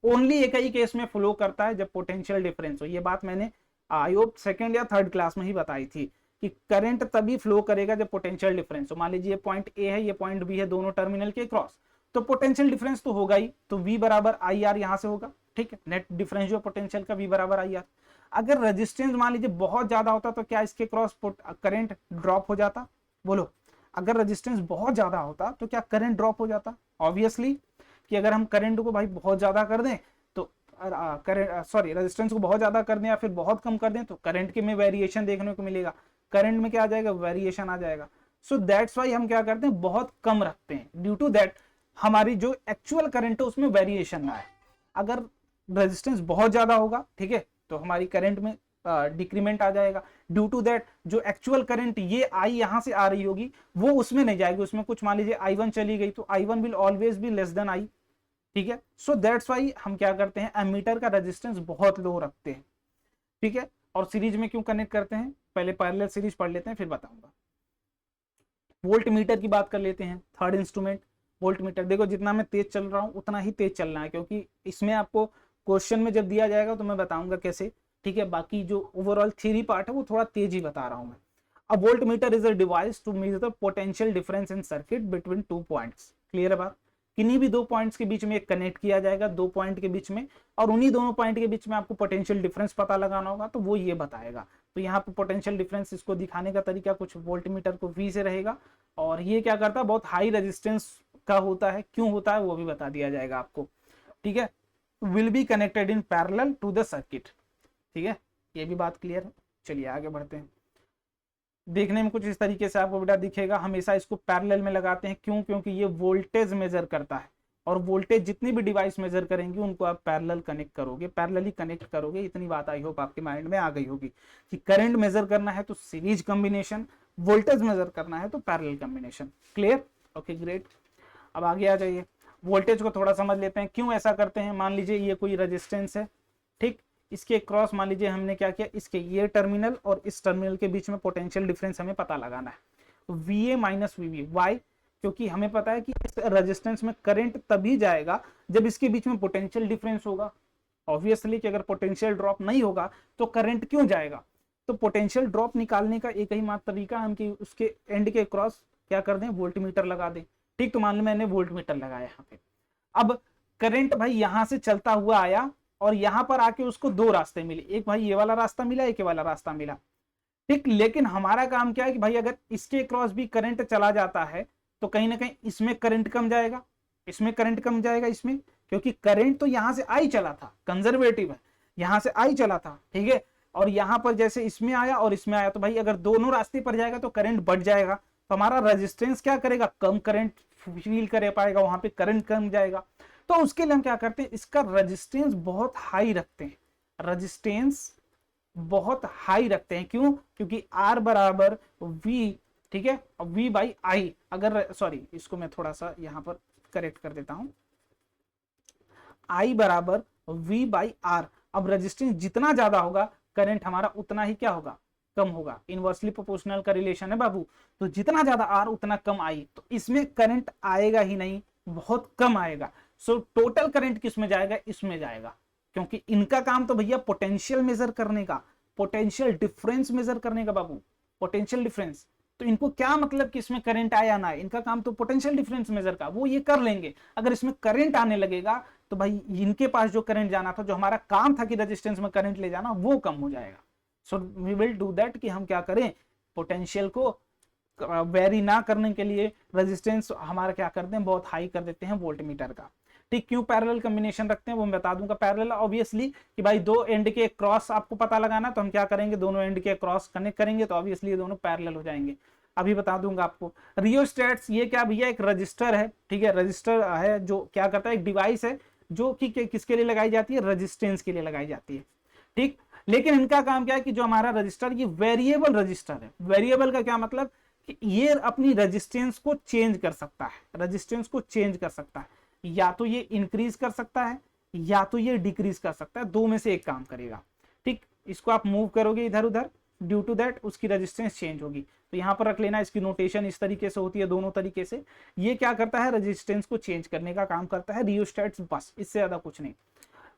ओनली एक ही केस में फ्लो करता है जब पोटेंशियल डिफरेंस हो। ये बात मैंने आई होप सेकंड या थर्ड क्लास में ही बताई थी कि करंट तभी फ्लो करेगा जब पोटेंशियल डिफरेंस हो। मान लीजिए ये पॉइंट ए है, ये पॉइंट बी है, दोनों टर्मिनल के क्रॉस, तो पोटेंशियल डिफरेंस तो होगा ही, तो V बराबर आई आर यहाँ से होगा, ठीक है। नेट डिफरेंस जो पोटेंशियल का V बराबर आई आर। अगर रेजिस्टेंस मान लीजिए बहुत ज्यादा होता तो क्या इसके क्रॉस करंट ड्रॉप हो जाता, बोलो। अगर रेजिस्टेंस बहुत ज्यादा होता तो क्या करंट ड्रॉप हो जाता, ऑब्वियसली कि अगर हम करंट को भाई बहुत ज्यादा कर दें तो रेजिस्टेंस को बहुत ज्यादा कर दें या फिर बहुत कम कर दें तो करंट के में वेरिएशन देखने को मिलेगा, करंट में क्या आ जाएगा, वेरिएशन आ जाएगा। सो दैट्स वाई हम क्या करते हैं, बहुत कम रखते हैं, ड्यू टू दैट हमारी जो एक्चुअल करंट है उसमें वेरिएशन ना आए। अगर रेजिस्टेंस बहुत ज्यादा होगा, ठीक है, तो हमारी करंट में डिक्रीमेंट आ जाएगा, ड्यू टू दैट जो एक्चुअल करंट ये आई यहां से आ रही होगी वो उसमें नहीं जाएगी, उसमें कुछ मान लीजिए I1 चली गई तो I1 will always be less than I, ठीक है। सो दैट्स वाई हम क्या करते हैं, एमीटर का रेजिस्टेंस बहुत लो रखते हैं, ठीक है। और सीरीज में क्यों कनेक्ट करते हैं, पहले पैरेलल सीरीज पढ़ लेते हैं फिर बताऊंगा। वोल्ट मीटर की बात कर लेते हैं, थर्ड इंस्ट्रूमेंट वोल्ट मीटर। देखो जितना मैं तेज चल रहा हूं उतना ही तेज चलना है, क्योंकि इसमें आपको क्वेश्चन में जब दिया जाएगा तो मैं बताऊंगा कैसे, ठीक है। बाकी जो ओवरऑल थ्योरी पार्ट है वो थोड़ा तेज ही बता रहा हूं मैं। A voltmeter is a device to measure the potential difference in circuit between two points. Clear है बात, किन्हीं भी दो पॉइंट्स के बीच में एक कनेक्ट किया जाएगा, दो पॉइंट के बीच में, और उन्हीं दोनों पॉइंट के बीच में आपको पोटेंशियल डिफरेंस पता लगाना होगा, तो वो ये बताएगा। तो यहाँ पे पोटेंशियल डिफरेंस इसको दिखाने का तरीका कुछ वोल्ट मीटर को V से रहेगा, और ये क्या करता है, बहुत हाई रेजिस्टेंस का होता है, क्यों होता है वो भी बता दिया जाएगा आपको, ठीक है। Will be connected in parallel to the circuit, ठीक है, ये भी बात क्लियर है। चलिए आगे बढ़ते हैं। देखने में कुछ इस तरीके से आपको बेटा दिखेगा, हमेशा इसको पैरेलल में लगाते हैं, क्यों, क्योंकि ये वोल्टेज मेजर करता है, और वोल्टेज जितनी भी डिवाइस मेजर करेंगे उनको आप पैरेलल कनेक्ट करोगे, पैरेलली कनेक्ट करोगे। इतनी बात आई होप आपके माइंड में आ गई होगी कि करंट मेजर करना है तो सीरीज कॉम्बिनेशन, वोल्टेज मेजर करना है तो parallel combination. Clear, okay great. अब आगे आ जाइए, वोल्टेज को थोड़ा समझ लेते हैं, क्यों ऐसा करते हैं। मान लीजिए ये कोई रेजिस्टेंस है, ठीक, इसके क्रॉस मान लीजिए हमने क्या किया, इसके ये टर्मिनल और इस टर्मिनल के बीच में पोटेंशियल डिफरेंस हमें पता लगाना है, VA माइनस VB। वाई, क्योंकि हमें पता है कि इस रेजिस्टेंस में करंट तभी जाएगा जब इसके बीच में पोटेंशियल डिफरेंस होगा, ऑब्वियसली कि अगर पोटेंशियल ड्रॉप नहीं होगा तो करंट क्यों जाएगा। तो पोटेंशियल ड्रॉप निकालने का एक ही मात्र तरीका हम कि उसके एंड के क्रॉस क्या कर दें, वोल्टमीटर लगा दें। ठीक, तो मान लो मैंने वोल्टमीटर लगाया यहाँ पे। अब करंट भाई यहां से चलता हुआ आया और यहां पर आके उसको दो रास्ते मिले, एक भाई ये वाला रास्ता मिला, एक ये वाला रास्ता मिला। ठीक, लेकिन हमारा काम क्या है कि भाई अगर इसके क्रॉस भी करंट चला जाता है तो कहीं ना कहीं इसमें करंट कम जाएगा, इसमें करंट कम जाएगा, इसमें, क्योंकि करंट तो यहां से आई चला था, कंजर्वेटिव है, यहां से आई चला था, ठीक है। और यहां पर जैसे इसमें आया और इसमें आया, तो भाई अगर दोनों रास्ते पर जाएगा तो करंट बढ़ जाएगा, तो हमारा रेजिस्टेंस क्या करेगा, कम करंट फील कर पाएगा, वहां पे करंट कम जाएगा। तो उसके लिए हम क्या करते हैं, इसका रेजिस्टेंस बहुत हाई रखते हैं, रेजिस्टेंस बहुत हाई रखते हैं। क्यों, क्योंकि R बराबर V, ठीक है, V बाई आई, अगर सॉरी इसको मैं थोड़ा सा यहां पर करेक्ट कर देता हूं, I बराबर V बाई R। अब रेजिस्टेंस जितना ज्यादा होगा करंट हमारा उतना ही क्या होगा, कम होगा। इनवर्सली प्रोपोर्शनल का रिलेशन है बाबू, तो जितना ज्यादा R उतना कम I, तो इसमें करंट आएगा ही नहीं, बहुत कम आएगा। सो टोटल करंट किस में जाएगा, इसमें जाएगा, क्योंकि इनका काम तो भैया पोटेंशियल मेजर करने का, पोटेंशियल डिफरेंस मेजर करने का बाबू, पोटेंशियल डिफरेंस। तो इनको क्या मतलब कि इसमें करंट आया ना आए, इनका काम तो पोटेंशियल डिफरेंस मेजर का, वो ये कर लेंगे। अगर इसमें करंट आने लगेगा तो भाई इनके पास जो करंट जाना था, जो हमारा काम था कि रेजिस्टेंस में करंट ले जाना, वो कम हो जाएगा। So we will do that कि हम क्या करें, पोटेंशियल को वेरी ना करने के लिए रेजिस्टेंस हमारा क्या करते हैं, बहुत हाई कर देते हैं वोल्टमीटर का। ठीक, क्यों पैरेलल कॉम्बिनेशन रखते हैं वो मैं बता दूंगा। पैरेलल ऑब्वियसली कि भाई दो एंड के क्रॉस आपको पता लगाना, तो हम क्या करेंगे, दोनों एंड के क्रॉस कनेक्ट करेंगे, तो ऑब्वियसली ये दोनों पैरेलल हो जाएंगे। अभी बता दूंगा आपको। रियोस्टेट्स ये क्या भैया, एक रजिस्टर है, ठीक है, रजिस्टर है जो क्या करता है, एक डिवाइस है जो कि किसके लिए लगाई जाती है, रेजिस्टेंस के लिए लगाई जाती है। ठीक, लेकिन इनका काम क्या है कि जो हमारा रजिस्टर, ये वेरिएबल रजिस्टर है। वेरिएबल का क्या मतलब कि ये अपनी रेजिस्टेंस को चेंज कर सकता है, रेजिस्टेंस को चेंज कर सकता है, या तो ये इंक्रीज कर सकता है या तो ये डिक्रीज कर सकता है, दो में से एक काम करेगा। ठीक, इसको आप मूव करोगे इधर उधर, ड्यू टू दैट उसकी रेजिस्टेंस चेंज होगी। तो यहां पर रख लेना, इसकी नोटेशन इस तरीके से होती है, दोनों तरीके से। ये क्या करता है, रेजिस्टेंस को चेंज करने का काम करता है रियोस्टेट्स, बस, इससे ज्यादा कुछ नहीं।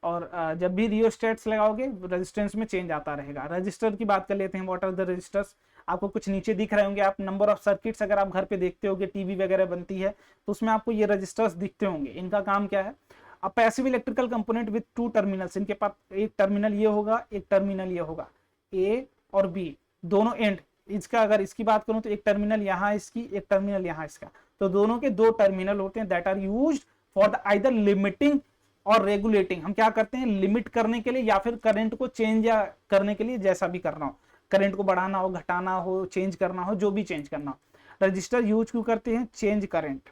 और जब भी रियोस्टेट्स लगाओगे रेजिस्टेंस में चेंज आता रहेगा। रजिस्टर की बात कर लेते हैं, व्हाट आर द रजिस्टर्स। आपको कुछ नीचे दिख रहे होंगे, आप नंबर ऑफ सर्किट्स अगर आप घर पे देखते होंगे, टीवी वगैरह बनती है तो उसमें आपको ये रजिस्टर्स दिखते होंगे। इनका काम क्या है, अ passive electrical component with two terminals. इनके पास एक टर्मिनल ये होगा, एक टर्मिनल ये होगा, ए और बी दोनों एंड। इसका अगर इसकी बात करूं तो एक टर्मिनल यहाँ इसकी, एक टर्मिनल यहाँ इसका, तो दोनों के दो टर्मिनल होते हैं, that are used for the either limiting और रेगुलेटिंग। हम क्या करते हैं, लिमिट करने के लिए या फिर करंट को चेंज या करने के लिए, जैसा भी करना हो, करंट को बढ़ाना हो, घटाना हो, चेंज करना हो, जो भी चेंज करना हो। रजिस्टर यूज क्यों करते हैं, चेंज करंट,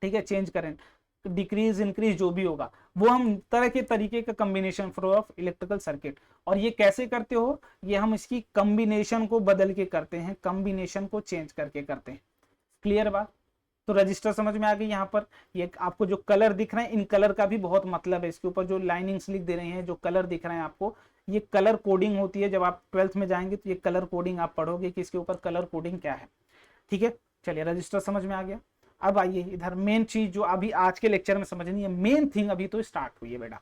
ठीक है, चेंज करंट, डिक्रीज इंक्रीज जो भी होगा वो हम तरह के तरीके का combination flow of electrical circuit. और ये कैसे करते हो, ये हम इसकी कॉम्बिनेशन को बदल के करते हैं, कॉम्बिनेशन को चेंज करके करते हैं। क्लियर बात। तो रजिस्टर समझ में आ गई। यहाँ पर ये आपको जो कलर दिख रहे हैं, इन कलर का भी बहुत मतलब है। इसके ऊपर जो लाइनिंग्स लिख दे रहे हैं, जो कलर दिख रहे हैं आपको, ये कलर कोडिंग होती है। जब आप 12th में जाएंगे तो ये कलर कोडिंग आप पढ़ोगे कि इसके ऊपर कलर कोडिंग क्या है। ठीक है, चलिए रजिस्टर समझ में आ गया। अब आइए इधर मेन चीज जो अभी आज के लेक्चर में समझनी है, मेन थिंग अभी तो स्टार्ट हुई है बेटा।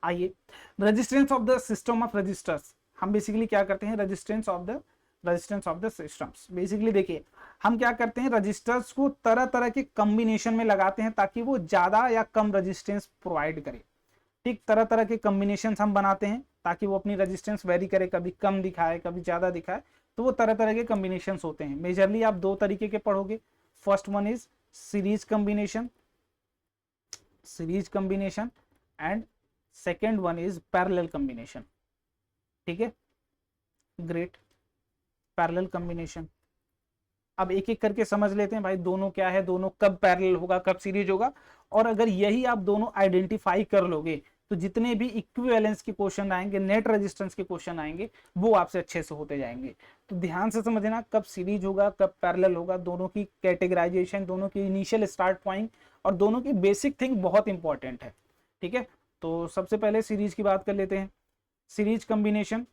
आइए, resistance of the system of resistors. हम बेसिकली क्या करते हैं, resistance of the systems. Basically देखिए हम क्या करते हैं, रजिस्टर्स को तरह तरह के कॉम्बिनेशन में लगाते हैं ताकि वो ज्यादा या कम रेजिस्टेंस प्रोवाइड करे। ठीक, तरह तरह के कॉम्बिनेशन हम बनाते हैं ताकि वो अपनी रेजिस्टेंस वेरी करे, कभी कम दिखाए कभी ज्यादा दिखाए। तो वो तरह तरह के कॉम्बिनेशन होते हैं। मेजरली आप दो तरीके के पढ़ोगे। First one is series combination, and second one is parallel combination. ठीक है, ग्रेट, पैरेलल कॉम्बिनेशन। अब एक एक करके समझ लेते हैं भाई, दोनों क्या है, दोनों कब पैरेलल होगा, कब सीरीज होगा। और अगर यही आप दोनों आइडेंटिफाई कर लोगे तो जितने भी इक्विवेलेंस के क्वेश्चन आएंगे, नेट रेजिस्टेंस के क्वेश्चन आएंगे, वो आपसे अच्छे से होते जाएंगे। तो ध्यान से समझना, कब सीरीज होगा कब पैरेलल होगा, दोनों की कैटेगराइजेशन, दोनों की इनिशियल स्टार्ट पॉइंट और दोनों की बेसिक थिंग बहुत इंपॉर्टेंट है। ठीक है, तो सबसे पहले सीरीज की बात कर लेते हैं। Series combination,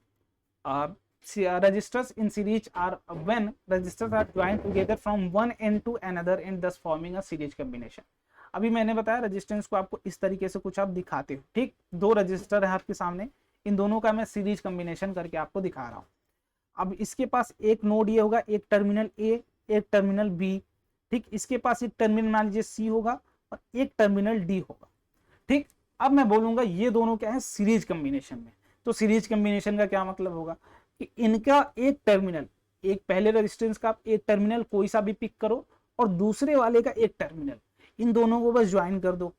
registers in series are when registers are joined together from one end to another and thus forming a series combination. अभी मैंने बताया रेजिस्टेंस को आपको इस तरीके से कुछ आप दिखाते हो, ठीक। दो रजिस्टर है आपके सामने, इन दोनों का मैं सीरीज कॉम्बिनेशन करके आपको दिखा रहा हूँ। अब इसके पास एक नोड ये होगा, एक टर्मिनल ए, एक टर्मिनल बी, ठीक। इसके पास एक टर्मिनल मान लीजिए सी होगा और एक टर्मिनल डी होगा, ठीक। अब मैं बोलूंगा ये दोनों क्या है, सीरीज कॉम्बिनेशन में। तो सीरीज कॉम्बिनेशन का क्या मतलब होगा कि इनका एक टर्मिनल, एक पहले रेजिस्टेंस का एक टर्मिनल कोई सा भी पिक करो और दूसरे वाले का एक टर्मिनल, इन दोनों को बस ज्वाइन कर दो।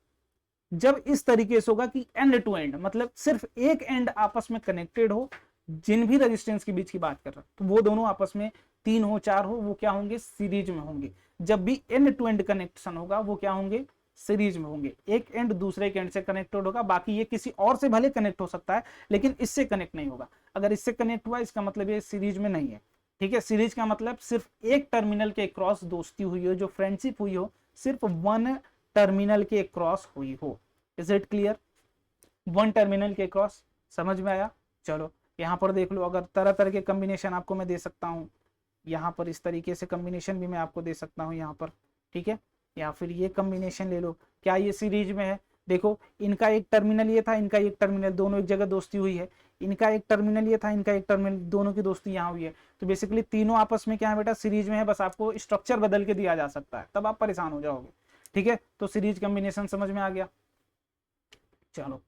जब इस तरीके से होगा कि एंड टू एंड, मतलब सिर्फ एक एंड आपस में कनेक्टेड हो, जिन भी रेजिस्टेंस के बीच की बात कर रहा हूं, तो वो दोनों आपस में 3 हो 4 हो, वो क्या होंगे, सीरीज में होंगे। जब भी एंड टू एंड कनेक्शन होगा वो क्या होंगे, सीरीज में होंगे। एक एंड दूसरे के एंड से कनेक्टेड होगा, बाकी ये किसी और से भले कनेक्ट हो सकता है लेकिन इससे कनेक्ट नहीं होगा। अगर इससे कनेक्ट हुआ इसका मतलब ये सीरीज में नहीं है, ठीक है। सीरीज का मतलब सिर्फ एक टर्मिनल के क्रॉस दोस्ती हुई हो, जो फ्रेंडशिप हुई हो सिर्फ वन टर्मिनल के क्रॉस हुई हो। Is it clear? One terminal के क्रॉस समझ में आया? चलो यहाँ पर देख लो, अगर तरह तरह के कॉम्बिनेशन आपको मैं दे सकता हूँ, यहाँ पर इस तरीके से कॉम्बिनेशन भी मैं आपको दे सकता हूँ यहाँ पर, ठीक है। या फिर ये कॉम्बिनेशन ले लो, क्या ये सीरीज में है? देखो इनका एक टर्मिनल ये था, इनका एक टर्मिनल, दोनों एक जगह दोस्ती हुई है। इनका एक टर्मिनल ये था, इनका एक टर्मिनल, दोनों की दोस्ती यहाँ हुई है। तो बेसिकली तीनों आपस में क्या है बेटा, सीरीज में है। बस आपको स्ट्रक्चर बदल के दिया जा सकता है, तब आप परेशान हो जाओगे, ठीक है। तो सीरीज कॉम्बिनेशन समझ में आ गया। चलो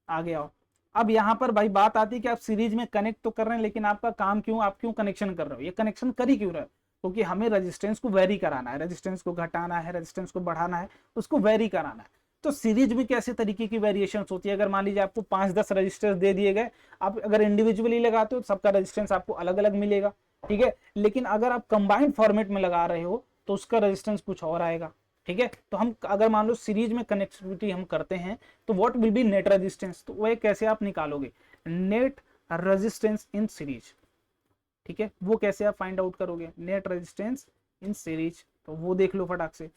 आगे आओ। अब यहाँ पर भाई बात आती है कि आप सीरीज में कनेक्ट तो कर रहे हैं, लेकिन आपका काम क्यों, आप क्यों कनेक्शन कर रहे हो, ये कनेक्शन कर ही क्यों रहे हो? क्योंकि हमें रेजिस्टेंस को वेरी कराना है, रेजिस्टेंस को घटाना है, रेजिस्टेंस को बढ़ाना है, उसको वेरी कराना है। तो सीरीज में कैसे तरीके की वेरिएशन होती है? अगर मान लीजिए आपको 5-10 रजिस्टर्स दे दिए गए, आप अगर इंडिविजुअली लगाते हो तो सबका रेजिस्टेंस आपको अलग अलग मिलेगा, ठीक है। लेकिन अगर आप कंबाइंड फॉर्मेट में लगा रहे हो तो उसका रेजिस्टेंस कुछ और आएगा, ठीक है। तो हम अगर मान लो सीरीज में कनेक्टिविटी हम करते हैं तो what will B net resistance, तो वो कैसे आप निकालोगे, नेट रेजिस्टेंस इन सीरीज, ठीक है। वो कैसे आप फाइंड आउट करोगे, नेट रेजिस्टेंस इन सीरीज, तो वो देख लो फटाक से।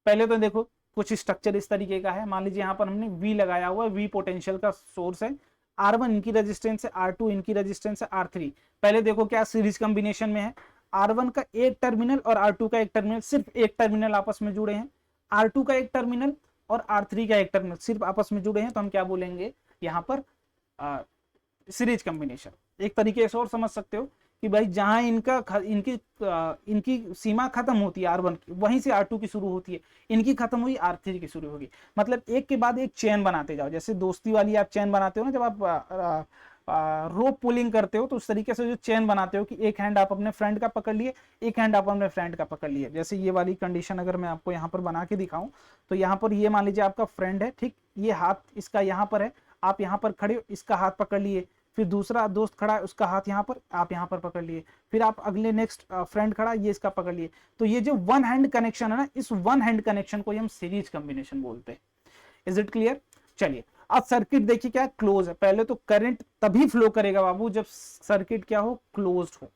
पहले तो देखो कुछ स्ट्रक्चर इस तरीके का है, मान लीजिए यहाँ पर हमने V लगाया हुआ है, V पोटेंशियल का सोर्स है, R1 इनकी रेजिस्टेंस है, R2 इनकी रेजिस्टेंस है, R3। पहले देखो क्या सीरीज कॉम्बिनेशन में है, R1 का एक टर्मिनल और R2 का एक टर्मिनल, सिर्फ एक टर्मिनल आपस में जुड़े हैं। R2 का एक टर्मिनल और R3 का एक टर्मिनल सिर्फ आपस में जुड़े हैं, तो हम क्या बोलेंगे यहाँ पर, सीरीज कॉम्बिनेशन। एक तरीके से और समझ सकते हो कि भाई जहां इनकी सीमा खत्म होती है R1 की, वहीं से R2 की शुरू होती है, इनकी खत्म हुई R3 की शुरू होगी। मतलब एक के बाद एक चेन बनाते जाओ, जैसे दोस्ती वाली आप चेन बनाते हो ना, जब आप रोप पुलिंग करते हो तो उस तरीके से जो चेन बनाते हो कि एक हैंड आप अपने फ्रेंड का पकड़ लिए, एक हैंड आप अपने फ्रेंड का पकड़ लिए। जैसे ये वाली कंडीशन अगर मैं आपको यहाँ पर बना के दिखाऊं, तो यहाँ पर ये मान लीजिए आपका फ्रेंड है, ठीक, ये हाथ इसका यहाँ पर है, आप यहाँ पर खड़े हो, इसका हाथ पकड़ लिए, फिर दूसरा दोस्त खड़ा है, उसका हाथ यहाँ पर, आप यहाँ पर पकड़ लिए, फिर आप अगले नेक्स्ट फ्रेंड खड़ा, ये इसका पकड़ लिए। तो ये जो वन हैंड कनेक्शन है ना, इस वन हैंड कनेक्शन को हम सीरीज कॉम्बिनेशन बोलते हैं। Is it clear? चलिए अब सर्किट देखिए क्या क्लोज है। पहले तो करंट तभी फ्लो करेगा बाबू जब सर्किट क्या हो, क्लोज्ड हो।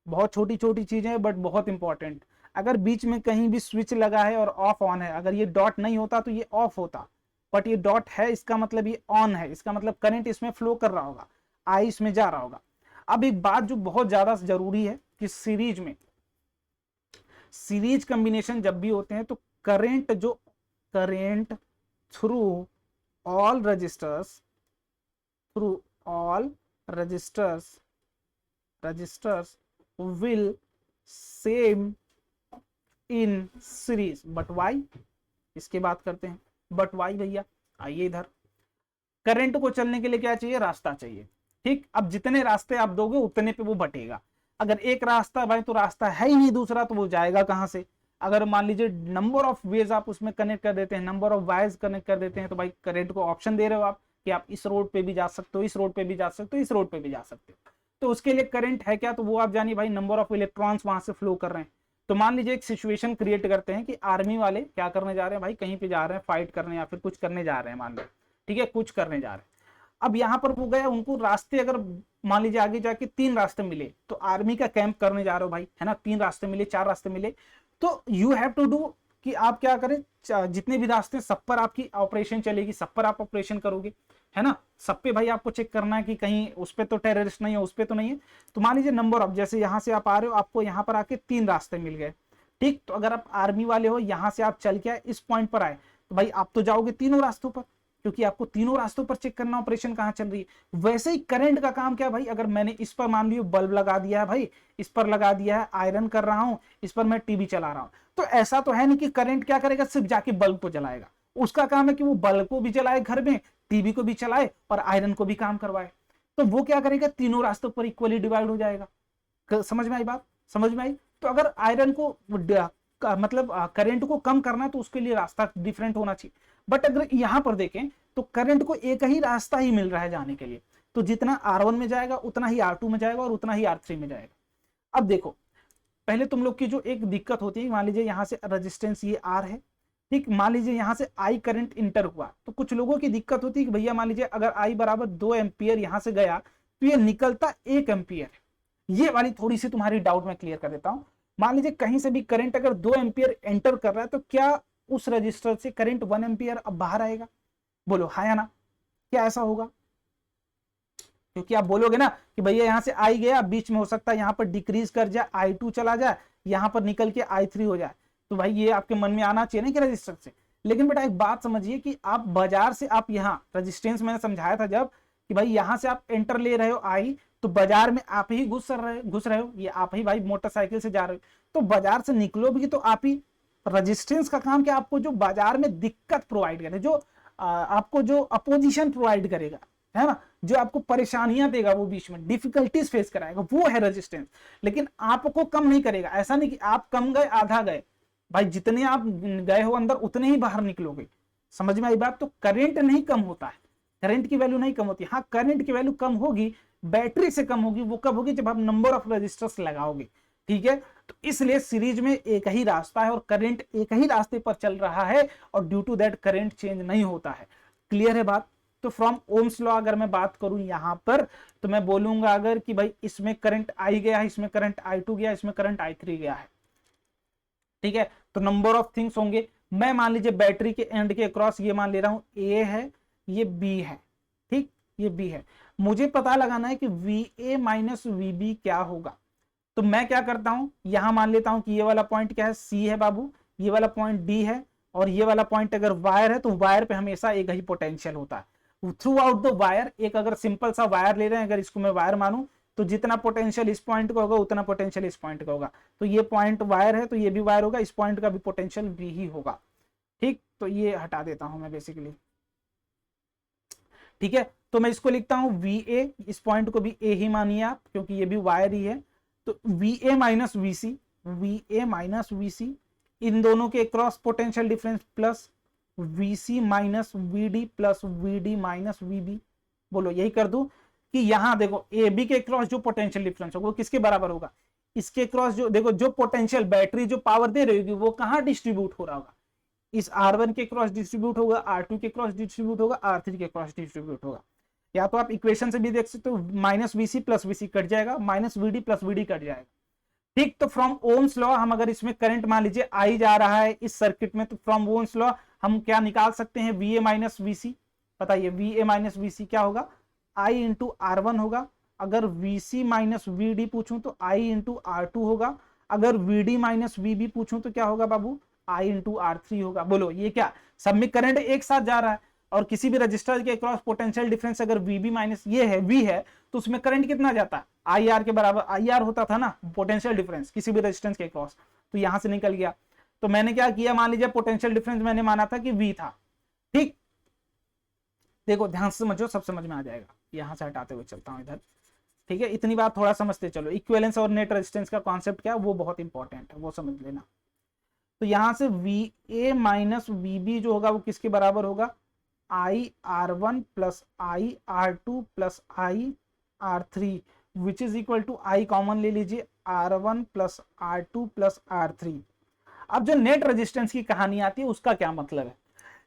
बहुत छोटी छोटी चीजें हैं बट बहुत इंपॉर्टेंट। अगर बीच में कहीं भी स्विच लगा है और ऑफ ऑन है, अगर ये डॉट नहीं होता तो ये ऑफ होता, बट ये डॉट है, इसका मतलब ये ऑन है, इसका मतलब करंट इसमें फ्लो कर रहा होगा, आई इसमें जा रहा होगा। अब एक बात जो बहुत ज्यादा जरूरी है कि सीरीज में, सीरीज कॉम्बिनेशन जब भी होते हैं तो current through all registers will same in series, but why? इसके बात करते हैं, but why भैया, आइए इधर। करंट को चलने के लिए क्या चाहिए, रास्ता चाहिए, ठीक। अब जितने रास्ते आप दोगे उतने पे वो बटेगा। अगर एक रास्ता भाई तो रास्ता है ही नहीं दूसरा, तो वो जाएगा कहां से? अगर मान लीजिए नंबर ऑफ वेज आप उसमें कनेक्ट कर देते हैं, नंबर ऑफ वायर्स कनेक्ट कर देते हैं, तो भाई करंट को ऑप्शन दे रहे हो आप कि आप इस रोड पे भी जा सकते हो, इस रोड पे भी जा सकते हो, इस रोड पे भी जा सकते हो। तो उसके लिए करंट है क्या, तो वो आप जानिए भाई, नंबर ऑफ इलेक्ट्रॉन्स वहां से फ्लो कर रहे हैं। तो मान लीजिए एक सिचुएशन क्रिएट करते हैं कि आर्मी वाले क्या करने जा रहे हैं भाई, कहीं पे जा रहे हैं फाइट करने या फिर कुछ करने जा रहे हैं, मान लो, ठीक है, कुछ करने जा रहे हैं। अब यहाँ पर वो गया, उनको रास्ते अगर मान लीजिए आगे जाके 3 रास्ते मिले, तो आर्मी का कैंप करने जा रहे हो भाई, है ना, 3 रास्ते मिले, 4 रास्ते मिले, तो यू हैव टू डू कि आप क्या करें, जितने भी रास्ते सब पर आपकी ऑपरेशन चलेगी, सब पर आप ऑपरेशन करोगे, है ना। सब पे भाई आपको चेक करना है कि कहीं उस पे तो टेररिस्ट नहीं है, उस पे तो नहीं है। तो मान लीजिए नंबर ऑफ, जैसे यहां से आप आ रहे हो, आपको यहाँ पर आके 3 रास्ते मिल गए, ठीक, तो अगर आप आर्मी वाले हो, यहां से आप चल के आए, इस पॉइंट पर आए, तो भाई आप तो जाओगे तीनों रास्तों पर, क्योंकि आपको तीनों रास्तों पर चेक करना ऑपरेशन कहां चल रही है। वैसे ही करंट का काम क्या है भाई, अगर मैंने इस पर मान लियो बल्ब लगा दिया है भाई, इस पर लगा दिया है, आयरन कर रहा हूं, इस पर मैं टीवी चला रहा हूं, तो ऐसा तो है नहीं कि करंट क्या करेगा, सिर्फ जाके बल्ब को जलाएगा। उसका काम है कि वो बल्ब को भी जलाए घर में, टीवी को भी चलाए और आयरन को भी काम करवाए। तो वो क्या करेगा, तीनों रास्तों पर इक्वली डिवाइड हो जाएगा। समझ में आई बात, समझ में आई। तो अगर आयरन को मतलब करंट को कम करना है तो उसके लिए रास्ता डिफरेंट होना चाहिए। बट अगर यहां पर देखें तो करंट को एक ही रास्ता ही मिल रहा है जाने के लिए, तो जितना R1 में जाएगा उतना ही R2 में जाएगा और उतना ही R3 में जाएगा। अब देखो, पहले तुम लोग की जो एक दिक्कत होती है, मान लीजिए यहां से रेजिस्टेंस ये R है, ठीक, मान लीजिए यहां से I करंट इंटर हुआ, तो कुछ लोगों की दिक्कत होती है कि भैया मान लीजिए अगर I बराबर 2 एम्पियर यहां से गया तो ये निकलता 1 एम्पियर है। ये वाली थोड़ी सी तुम्हारी डाउट मैं क्लियर कर देता हूं। मान लीजिए कहीं से भी करंट अगर 2 एम्पियर एंटर कर रहा है तो क्या उस रजिस्टर से करंट 1 एम्पियर अब बाहर आएगा? बोलो हाँ या ना, क्या ऐसा होगा? क्योंकि आप बोलोगे ना कि भैया यहां से आई गया, बीच में हो सकता है यहां पर डिक्रीज कर जाए, I2 चला जाए, यहां पर निकल के I3 हो जाए, तो भाई ये आपके मन में आना चाहिए ना कि रजिस्टर से। लेकिन बेटा एक बात समझिए कि आप बाजार से, आप यहाँ रजिस्टेंस मैंने समझाया था जब, कि भाई यहां से आप एंटर ले रहे हो I, तो बाजार में आप ही घुस रहे हो, ये आप ही भाई मोटरसाइकिल से जा रहे हो, तो बाजार से निकलो भी तो आप ही। रजिस्टेंस का काम क्या, आपको जो बाजार में दिक्कत प्रोवाइड करे, जो आपको जो अपोजिशन प्रोवाइड करेगा, है ना, जो आपको परेशानियां देगा, वो बीच में डिफिकल्टीज फेस कराएगा, वो है रेजिस्टेंस। लेकिन आपको कम नहीं करेगा, ऐसा नहीं कि आप कम गए आधा गए, भाई जितने आप गए हो अंदर उतने ही बाहर निकलोगे। समझ में आई बात। तो करंट नहीं कम होता है, करंट की वैल्यू नहीं कम होती। हाँ, करंट की वैल्यू कम होगी, बैटरी से कम होगी। वो कब होगी, जब आप नंबर ऑफ रजिस्टर्स लगाओगे, ठीक है। तो इसलिए सीरीज में एक ही रास्ता है और करंट एक ही रास्ते पर चल रहा है, और due to that current change नहीं होता है। क्लियर है बात। तो फ्रॉम ओम्स लॉ अगर मैं बात करूं यहां पर, तो मैं बोलूंगा अगर कि भाई इसमें करंट I गया है, इसमें करंट I2 गया, इसमें करंट I3 गया है, ठीक है। तो नंबर ऑफ थिंग्स होंगे। मैं मान लीजिए बैटरी के एंड के अक्रॉस ये मान ले रहा हूं A है, ये B है, ठीक, ये B है। मुझे पता लगाना है कि VA माइनस VB क्या होगा। तो मैं क्या करता हूं, यहां मान लेता हूं कि ये वाला पॉइंट क्या है, C है बाबू, ये वाला पॉइंट D है, और ये वाला पॉइंट अगर वायर है तो वायर पे हमेशा एक ही पोटेंशियल होता है थ्रू आउट द वायर। एक अगर सिंपल सा वायर ले रहे हैं, अगर इसको मैं वायर मानूं, तो जितना पोटेंशियल इस पॉइंट का होगा उतना पोटेंशियल इस पॉइंट का होगा। तो ये पॉइंट वायर है तो ये भी वायर होगा, इस पॉइंट का भी पोटेंशियल भी ही होगा, ठीक। तो ये हटा देता हूं मैं बेसिकली, ठीक है। तो मैं इसको लिखता हूं VA, इस पॉइंट को भी A ही मानिए आप, क्योंकि ये भी वायर ही है। तो VA minus VC, VA minus VC, इन दोनों के cross potential difference plus VC minus VD plus VD minus VB। बोलो यही कर दूं कि यहां देखो AB के क्रॉस जो पोटेंशियल डिफरेंस होगा वो किसके बराबर होगा, इसके क्रॉस जो देखो जो पोटेंशियल बैटरी जो पावर दे रही होगी वो कहां डिस्ट्रीब्यूट हो रहा होगा, इस R1 के क्रॉस डिस्ट्रीब्यूट होगा, R2 के क्रॉस डिस्ट्रीब्यूट होगा, R3 के क्रॉस डिस्ट्रीब्यूट होगा। या तो आप इक्वेशन से भी देख सकते हो, minus VC plus VC cut जाएगा, minus VD plus VD cut जाएगा, ठीक। तो फ्रॉम ओम्स लॉ हम अगर इसमें करंट मान लीजिए I जा रहा है इस सर्किट में, तो फ्रॉम ओम्स लॉ हम क्या निकाल सकते हैं, VA माइनस VC। बताइए VA माइनस VC क्या होगा, I इंटू R1 होगा। अगर VC माइनस VD पूछूं तो I इंटू R2 होगा। अगर VD माइनस VB पूछूं तो क्या होगा बाबू, I इंटू R3 होगा। बोलो ये क्या, सब में करंट एक साथ जा रहा है, और किसी भी रजिस्टर के क्रॉस पोटेंशियल डिफरेंस अगर VB माइनस ये है V है, तो उसमें करंट कितना जाता है, IR के बराबर IR होता था ना पोटेंशियल डिफरेंस किसी भी रेजिस्टेंस के क्रॉस, तो यहां से निकल गया। तो मैंने क्या किया, मान लीजिए पोटेंशियल डिफरेंस मैंने माना था कि V था, ठीक। देखो ध्यान से समझो, सब समझ में आ जाएगा। यहां से हटाते हुए चलता हूं इधर, ठीक है। इतनी बात थोड़ा समझते चलो, इक्विवेलेंस और नेट रेजिस्टेंस का कॉन्सेप्ट क्या है वो बहुत इंपॉर्टेंट है, वो समझ लेना। तो यहां से VA माइनस VB जो होगा वो किसके बराबर होगा, IR1 plus IR2 plus IR3 which is equal to I common ले लीजिए, R1 plus R2 plus R3। अब जो नेट रेजिस्टेंस की कहानी आती है उसका क्या मतलब है,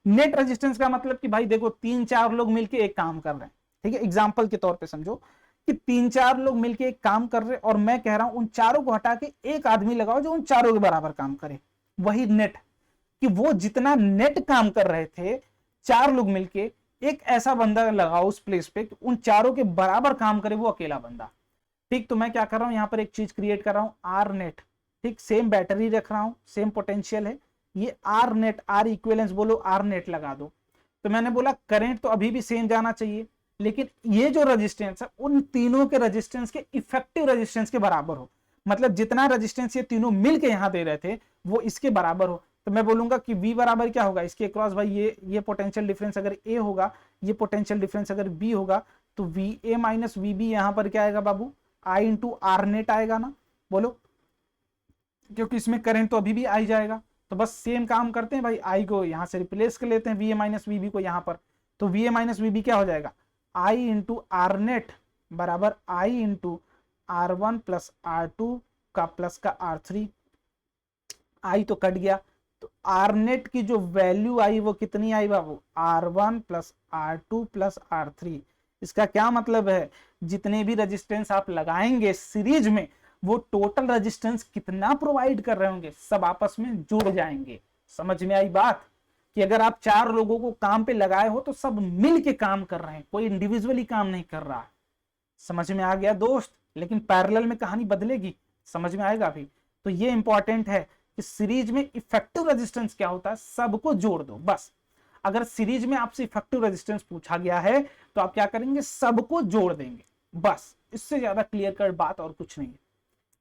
नेट रेजिस्टेंस का मतलब कि भाई देखो 3-4 लोग मिलके एक काम कर रहे हैं, ठीक है। एग्जांपल के तौर पे समझो कि 3-4 लोग मिलके एक काम कर रहे हैं, और मैं कह रहा हूं उन चारों को हटा के एक आदमी लगाओ जो उन चारों के बराबर काम करे। वही नेट, कि वो जितना नेट काम कर रहे थे 4 लोग मिलके, एक ऐसा बंदा लगाओ उस प्लेस पे कि उन चारों के बराबर काम करे वो अकेला बंदा, ठीक। तो मैं क्या कर रहा हूं, यहां पर एक चीज क्रिएट कर रहा हूं R नेट, ठीक, सेम बैटरी रख रहा हूं, सेम पोटेंशियल है, ये आर नेट, आर इक्विवेलेंस बोलो, आर नेट लगा दो। तो मैंने बोला करंट तो अभी भी सेम जाना चाहिए, लेकिन ये जो रेजिस्टेंस है उन तीनों के रेजिस्टेंस के इफेक्टिव रेजिस्टेंस के बराबर हो, मतलब जितना रेजिस्टेंस ये तीनों मिलके यहां दे रहे थे वो इसके बराबर हो। तो मैं बोलूंगा कि V बराबर क्या होगा, इसके क्रॉस भाई ये पोटेंशियल डिफरेंस अगर A होगा, ये पोटेंशियल डिफरेंस अगर B होगा, तो VA माइनस VB यहां पर क्या आएगा बाबू, I इंटू आर नेट आएगा ना, बोलो, क्योंकि इसमें करंट तो अभी भी आई जाएगा। तो बस सेम काम करते हैं भाई, आई को यहां से रिप्लेस कर लेते हैं VA माइनस VB को यहां पर। तो VA माइनस VB क्या हो जाएगा, I इंटू आर नेट बराबर I into R1 plus R2 का प्लस का R3, आई तो कट गया, तो आर नेट की जो वैल्यू आई वो कितनी आई बाबू, R1 plus R2 plus R3। इसका क्या मतलब है, जितने भी रेजिस्टेंस आप लगाएंगे सीरीज में वो टोटल रेजिस्टेंस कितना प्रोवाइड कर रहे होंगे, सब आपस में जुड़ जाएंगे। समझ में आई बात, कि अगर आप 4 लोगों को काम पे लगाए हो तो सब मिल के काम कर रहे हैं, कोई इंडिविजुअली काम नहीं कर रहा। समझ में आ गया दोस्त, लेकिन पैरेलल में कहानी बदलेगी, समझ में आएगा अभी। तो ये इंपॉर्टेंट है कि सीरीज में इफेक्टिव रेजिस्टेंस क्या होता है, सबको जोड़ दो बस। अगर सीरीज में आपसे इफेक्टिव रेजिस्टेंस पूछा गया है तो आप क्या करेंगे, सबको जोड़ देंगे बस, इससे ज्यादा क्लियर कट बात और कुछ नहीं है।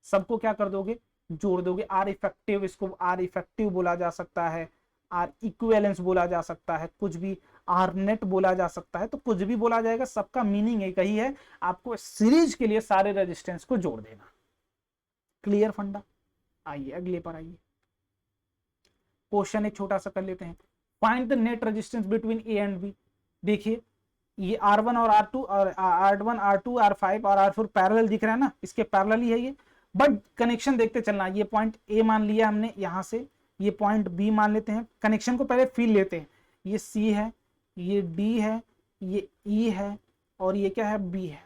सबको क्या कर दोगे, जोड़ दोगे। आर इफेक्टिव, इसको आर इफेक्टिव बोला जा सकता है, आर इक्विवेलेंस बोला जा सकता है, कुछ भी आर नेट बोला जा सकता है, तो कुछ भी बोला जाएगा, सबका मीनिंग एक ही है, आपको सीरीज के लिए सारे रेजिस्टेंस को जोड़ देना। क्लियर फंडा। आइए अगले पर आइए, क्वेश्चन एक छोटा सा कर लेते हैं। Find the net resistance between A and B. देखिए ये R1 और R2 और R1 R2 R5 और R4 पैरेलल दिख रहा है ना, इसके पैरेलल ही है ये, बट कनेक्शन देखते चलना। ये पॉइंट A मान लिया हमने यहां से, ये पॉइंट B मान लेते हैं, कनेक्शन को पहले फील लेते हैं। ये C है, ये D है, ये E है और ये क्या है, B है।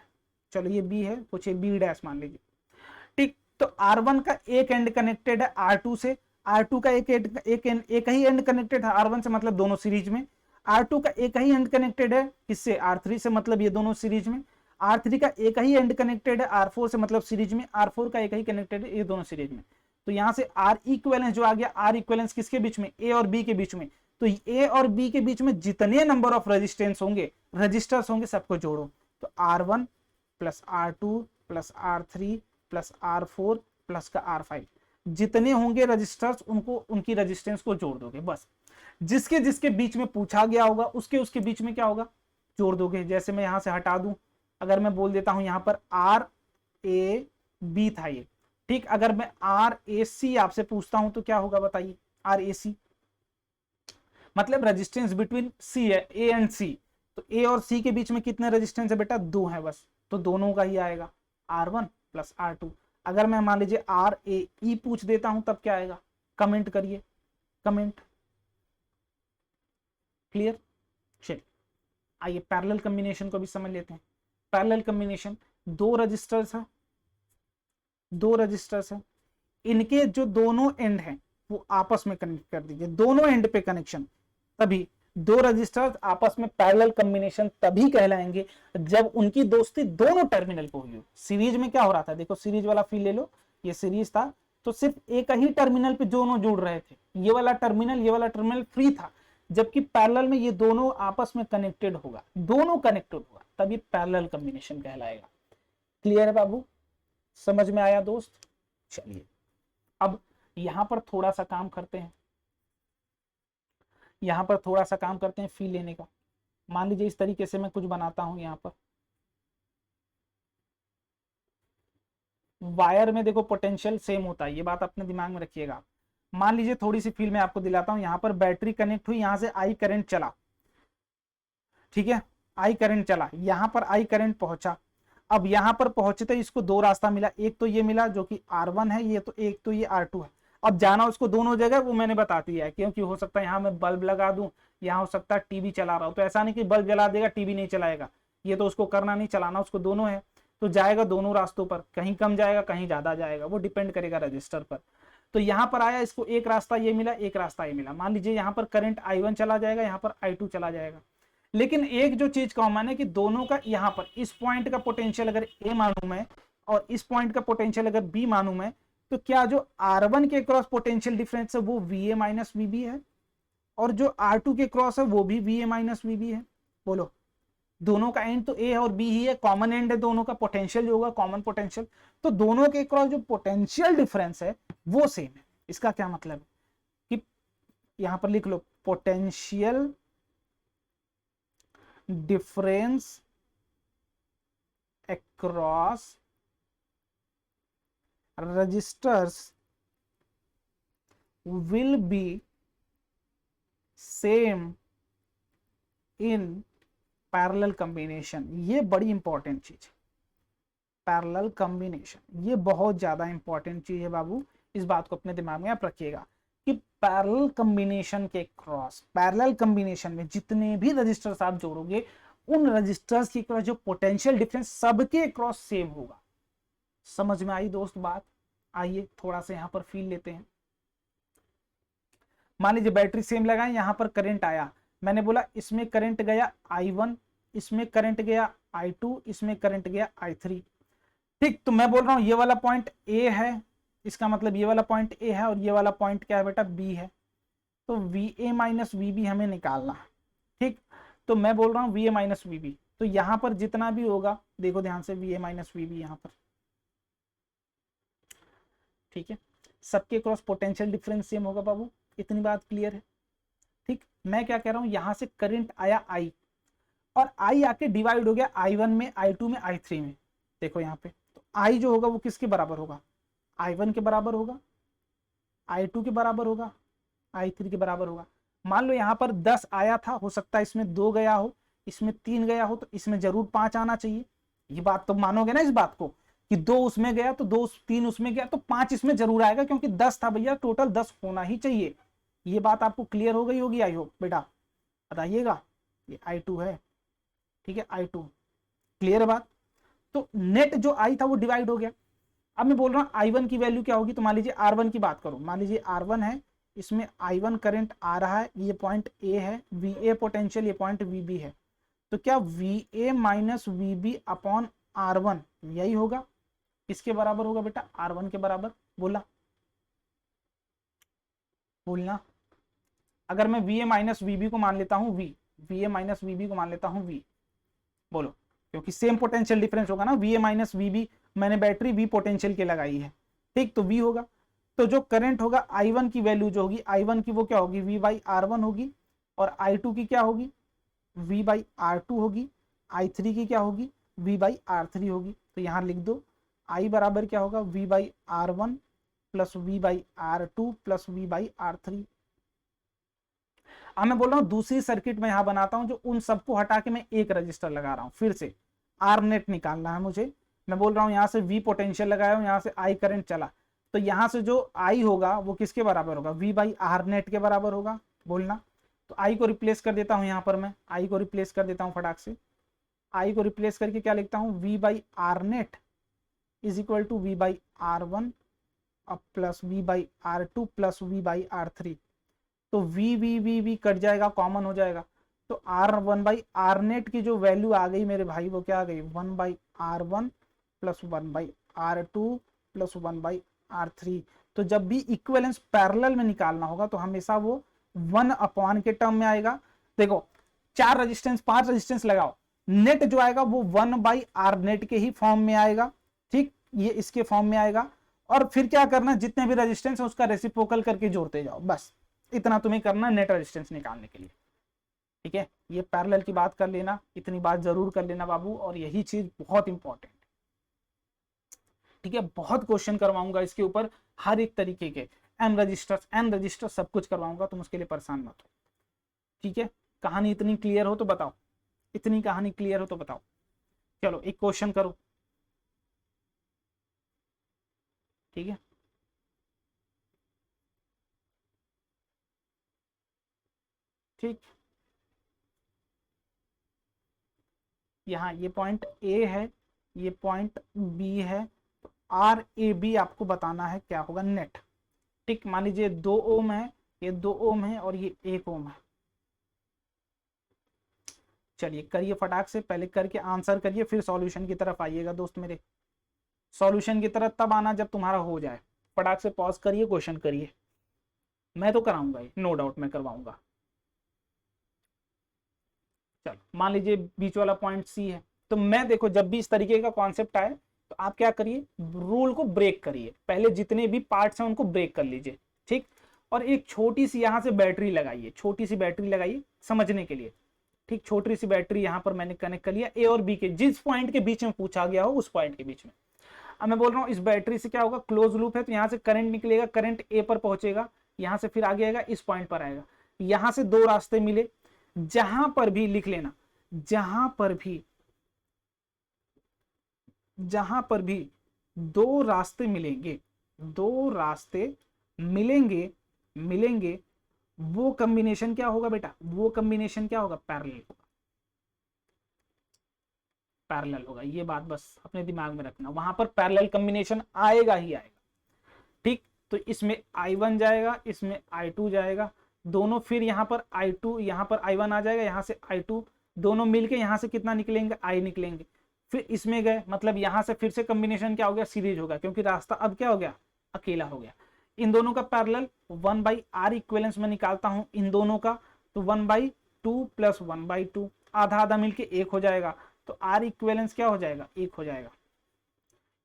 चलो ये B है, कुछ B डैश मान लीजिए, ठीक। तो R1 का एक एंड कनेक्टेड है R2 से, R2 का एक ही एंड कनेक्टेड है R1 से, मतलब दोनों सीरीज में। R2 का एक ही एंड कनेक्टेड है किससे, R3 से, मतलब ये दोनों सीरीज में। R3 का एक ही एंड कनेक्टेड है R4 से, मतलब सीरीज में। R4 का एक ही कनेक्टेड है, ये दोनों सीरीज में। तो यहां से R इक्विवेलेंस जो आ गया, R इक्विवेलेंस किसके बीच में, A और B के बीच में। तो A और B के बीच में जितने नंबर ऑफ रेजिस्टेंस होंगे, रजिस्टर्स होंगे, सबको जोड़ो। तो R1 plus R2 plus R3 plus R4 plus का R5, जितने होंगे रजिस्टर्स उनको, उनकी रेजिस्टेंस को जोड़ दोगे बस। जिसके जिसके बीच में पूछा गया होगा उसके उसके बीच में क्या होगा, जोड़ दोगे। जैसे मैं यहां से हटा दूं, अगर मैं बोल देता हूं यहां पर RAB था ये, ठीक। अगर मैं RAC आपसे पूछता हूं तो क्या होगा बताइए, RAC मतलब रेजिस्टेंस बिटवीन C है, A एंड C। तो A और C के बीच में कितने रेजिस्टेंस है बेटा, 2 है बस, तो दोनों का ही आएगा R1 प्लस R2। अगर मैं मान लीजिए RAE पूछ देता हूं तब क्या आएगा, कमेंट करिए, कमेंट। क्लियर। चलिए आइए पैरेलल कॉम्बिनेशन को भी समझ लेते हैं। पैरेलल कॉम्बिनेशन, दो रजिस्टर्स है, दो रजिस्टर्स है, इनके जो दोनों एंड हैं वो आपस में कनेक्ट कर दीजिए, दोनों एंड पे कनेक्शन। तभी दो रजिस्टर्स आपस में पैरेलल कॉम्बिनेशन तभी कहलाएंगे जब उनकी दोस्ती दोनों टर्मिनल पे हुई हो। सीरीज में क्या हो रहा था, देखो सीरीज वाला फील ले लो, ये सीरीज था तो सिर्फ एक ही टर्मिनल पे दोनों जुड़ रहे थे, ये वाला टर्मिनल फ्री था। जबकि पैरेलल में ये दोनों आपस में कनेक्टेड होगा, दोनों कनेक्टेड होगा, तब ये पैरेलल कॉम्बिनेशन कहलाएगा। क्लियर है बाबू, समझ में आया दोस्त। चलिए अब यहां पर थोड़ा सा काम करते हैं, यहां पर थोड़ा सा काम करते हैं फील लेने का। मान लीजिए इस तरीके से मैं कुछ बनाता हूं, यहां पर वायर में देखो पोटेंशियल सेम होता है, ये बात अपने दिमाग में रखिएगा। मान लीजिए थोड़ी सी फील मैं आपको दिलाता हूं, यहां पर बैटरी कनेक्ट हुई, यहां से आई करंट चला, ठीक है, आई करंट चला, यहां पर आई करंट पहुंचा। अब यहां पर पहुंचते इसको दो रास्ता मिला, एक तो ये मिला जो कि R1 है, ये तो एक तो ये R2 है। अब जाना उसको दोनों जगह वो मैंने बता दिया है, क्योंकि हो सकता है यहाँ मैं बल्ब लगा दूं, यहाँ हो सकता है टीवी चला रहा हूं, तो ऐसा नहीं कि बल्ब जला देगा टीवी नहीं चलाएगा, ये तो उसको करना नहीं, चलाना उसको दोनों है। तो जाएगा दोनों रास्तों पर, कहीं कम जाएगा कहीं ज्यादा जाएगा, वो डिपेंड करेगा रजिस्टर पर। तो यहाँ पर आया, इसको एक रास्ता ये मिला, एक रास्ता ये मिला। मान लीजिए यहाँ पर करंट I1 चला जाएगा, यहाँ पर I2 चला जाएगा। लेकिन एक जो चीज कॉमन है कि दोनों का, यहाँ पर इस पॉइंट का पोटेंशियल अगर A मानूं मैं और इस पॉइंट का पोटेंशियल अगर B मानूं मैं, तो क्या जो R1 के क्रॉस पोटेंशियल डिफरेंस है वो VA माइनस VB है, और जो R2 के क्रॉस है वो भी VA माइनस VB है? बोलो, दोनों का एंड तो A है और B ही है, कॉमन एंड है दोनों का, पोटेंशियल जो होगा कॉमन पोटेंशियल, तो दोनों के क्रॉस जो पोटेंशियल डिफरेंस है वो सेम है। इसका क्या मतलब है कि यहां पर लिख लो potential difference across resistors will be same in parallel combination. ये बड़ी इंपॉर्टेंट चीज, पैरेलल कॉम्बिनेशन ये बहुत ज्यादा इंपॉर्टेंट चीज है बाबू, इस बात को अपने दिमाग में आप रखिएगा कि पैरेलल कॉम्बिनेशन के क्रॉस, पैरेलल कॉम्बिनेशन में जितने भी रजिस्टर्स आप जोड़ोगे उन रजिस्टर्स के क्रॉस जो पोटेंशियल डिफरेंस सबके क्रॉस सेम होगा। समझ में आई दोस्त बात? आइए थोड़ा सा यहां पर फील लेते हैं। मान लीजिए बैटरी सेम लगाएं, यहां पर करंट आया, मैंने बोला इसमें करंट गया I1, इसमें करंट गया I2, इसमें करंट गया I3। ठीक, तो मैं बोल रहा हूं ये वाला पॉइंट A है, इसका मतलब ये वाला पॉइंट A है और ये वाला पॉइंट क्या है बेटा, B है। तो VA माइनस VB हमें निकालना है। ठीक, तो मैं बोल रहा हूं VA माइनस VB, तो यहां पर जितना भी होगा देखो ध्यान से, VA माइनस VB यहां पर, ठीक है, सबके क्रॉस पोटेंशियल डिफरेंस सेम होगा बाबू, इतनी बात क्लियर है? ठीक, मैं क्या कह रहा हूं, यहां से करंट आया I और I आके डिवाइड हो गया I1 में, I2 में, I3 में। देखो यहाँ पे तो I जो होगा वो किसके बराबर होगा, I1 के बराबर होगा, I2 के बराबर होगा, I3 के बराबर होगा। मान लो यहाँ पर 10 आया था, हो सकता है इसमें 2 गया हो, इसमें 3 गया हो, तो इसमें जरूर 5 आना चाहिए। ये बात तो मानोगे ना इस बात को कि 2 उसमें गया तो 2 3 उसमें गया तो 5 इसमें जरूर आएगा, क्योंकि 10 था भैया, टोटल 10 होना ही चाहिए। ये बात आपको क्लियर हो गई होगी आई होप बेटा, बताइएगा। ये I2 है, ठीक है, I2 क्लियर है बात? तो नेट जो I था वो डिवाइड हो गया। अब मैं बोल रहा हूं I1 की वैल्यू क्या होगी, तो मान लीजिए R1 की बात करो, मान लीजिए R1 है, इसमें I1 करंट आ रहा है, ये पॉइंट A है, VA पोटेंशियल, ये पॉइंट VB है, तो क्या VA minus VB upon R1 यही होगा? किसके बराबर होगा बेटा, R1 के बराबर। बोला, बोलना। अगर मैं VA माइनस VB को मान लेता हूं VA माइनस VB को मान लेता हूं V, बोलो, क्योंकि सेम पोटेंशियल डिफरेंस होगा ना, VA माइनस VB, मैंने बैटरी V पोटेंशियल के लगाई है, ठीक, तो V होगा। तो जो करंट होगा I1 की वैल्यू जो होगी, I1 की वो क्या होगी, V बाई R1 होगी, और I2 की क्या होगी, V बाई R2 होगी, I3 की क्या होगी, V बाई R3 होगी। तो यहां लिख दो I बराबर क्या होगा, V by R1 plus V by R2 plus V by R3। अब मैं बोल रहा हूं दूसरी सर्किट में यहां बनाता हूं, जो उन सबको हटा के मैं एक रजिस्टर लगा रहा हूं, फिर से R नेट निकालना है मुझे। मैं बोल रहा हूं यहां से V पोटेंशियल लगाया हूं, यहां से I करंट चला, तो यहां से जो I होगा वो किसके बराबर होगा, V बाई R नेट के बराबर होगा। बोलना, तो I को रिप्लेस कर देता हूं, यहां पर मैं I को रिप्लेस कर देता हूं फटाक से। I को रिप्लेस करके क्या लिखता हूं, V by R net is equal to V by R1 plus V by R2 plus V by R3। तो V कट जाएगा, कॉमन हो जाएगा, तो R1 बाई R नेट की जो वैल्यू आ गई मेरे भाई वो क्या आ गई, 1 by R1 plus 1 by R2 plus 1 by R3। तो जब भी इक्विवेलेंस पैरेलल में निकालना होगा तो हमेशा वो 1 अपॉन के टर्म में आएगा। देखो 4 रेजिस्टेंस 5 रेजिस्टेंस लगाओ, नेट जो आएगा वो 1 बाई R नेट के ही फॉर्म में आएगा, ठीक, ये इसके फॉर्म में आएगा। और फिर क्या करना, जितने भी रेजिस्टेंस है उसका रेसिप्रोकल करके जोड़ते जाओ, बस इतना तुम्हें करना नेट रेजिस्टेंस निकालने के लिए, ठीक है। ये पैरेलल की बात कर लेना, इतनी बात जरूर कर लेना बाबू, और यही चीज बहुत इंपॉर्टेंट, ठीक है। बहुत क्वेश्चन करवाऊंगा इसके ऊपर, हर एक तरीके के एन रजिस्टर सब कुछ करवाऊंगा, तुम उसके लिए परेशान मत हो, ठीक है। कहानी इतनी क्लियर हो तो बताओ, इतनी कहानी क्लियर हो तो बताओ। चलो एक क्वेश्चन करो, ठीक है। ठीक, यहाँ ये पॉइंट ए है, ये पॉइंट बी है, तो आर ए बी आपको बताना है क्या होगा, नेट। ठीक, मान लीजिए 2 ओम है, ये 2 ओम है और ये 1 ओम है। चलिए करिए फटाक से, पहले करके आंसर करिए, फिर सॉल्यूशन की तरफ आइएगा दोस्त मेरे। सॉल्यूशन की तरफ तब आना जब तुम्हारा हो जाए, फटाक से पॉज करिए, क्वेश्चन करिए, मैं तो कराऊंगा ही, नो डाउट मैं करवाऊंगा। चलो मान लीजिए बीच वाला पॉइंट सी है, तो मैं देखो जब भी इस तरीके का कॉन्सेप्ट आए तो आप क्या करिए, रूल को ब्रेक करिए, पहले जितने भी पार्ट्स हैं उनको ब्रेक कर लीजिए, ठीक। और एक छोटी सी यहां से बैटरी लगाइए, छोटी सी बैटरी लगाइए समझने के लिए, ठीक। छोटी सी बैटरी यहां पर मैंने कनेक्ट कर लिया ए और बी के, जिस पॉइंट के बीच में पूछा गया हो उस पॉइंट के बीच में। अब मैं बोल रहा हूं इस बैटरी से क्या होगा, क्लोज लूप है तो यहां से करंट निकलेगा, करंट ए पर पहुंचेगा, यहां से फिर आगे आएगा, इस पॉइंट पर आएगा। यहां से दो रास्ते मिले, जहां पर भी लिख लेना, जहां पर भी, जहां पर भी दो रास्ते मिलेंगे, दो रास्ते मिलेंगे, मिलेंगे, वो कॉम्बिनेशन क्या होगा बेटा, वो कॉम्बिनेशन क्या होगा, पैरेलल होगा, पैरेलल होगा। ये बात बस अपने दिमाग में रखना, वहां पर पैरेलल कॉम्बिनेशन आएगा ही आएगा, ठीक। तो इसमें I1 जाएगा, इसमें I2 जाएगा, दोनों फिर यहाँ पर I2, यहाँ पर I1 आ जाएगा, यहाँ से I2, दोनों मिलके यहाँ से कितना निकलेंगे, I निकलेंगे। फिर इसमें गए, मतलब यहाँ से फिर से कॉम्बिनेशन क्या हो गया, सीरीज होगा, क्योंकि रास्ता अब क्या हो गया, अकेला हो गया। इन दोनों का पैरेलल 1/r इक्विवेलेंस में निकालता हूं इन दोनों का, तो 1/2 प्लस 1/2, आधा आधा मिलके एक हो जाएगा, तो r इक्विवेलेंस क्या हो जाएगा, एक हो जाएगा।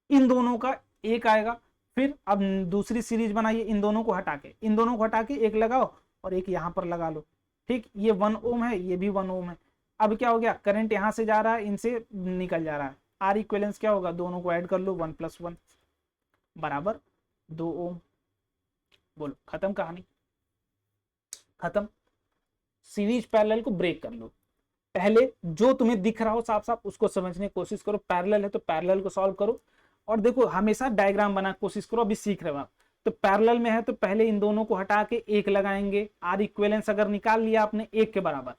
इन दोनों का एक आएगा, फिर अब दूसरी सीरीज बनाइए, इन दोनों को हटा के, इन दोनों को हटा के एक लगाओ और एक यहां पर लगा लो, ठीक। ये 1 ओम है, ये भी 1 ओम है। अब क्या हो गया, करंट यहां से जा रहा है, इनसे निकल जा रहा है, आर इक्विवेलेंस क्या होगा, दोनों को ऐड कर लो, 1 + 1 बराबर 2 ओम। बोलो खत्म कहानी, खत्म। सीरीज पैरेलल को ब्रेक कर लो, पहले जो तुम्हें दिख रहा हो साफ साफ उसको समझने की कोशिश करो, पैरेलल है तो पैरेलल को सॉल्व करो, और देखो हमेशा डायग्राम बना कोशिश करो, अभी सीख रहे हो आप। तो पैरेलल में है तो पहले इन दोनों को हटा के एक लगाएंगे, आर इक्विवेलेंस अगर निकाल लिया आपने एक के बराबर,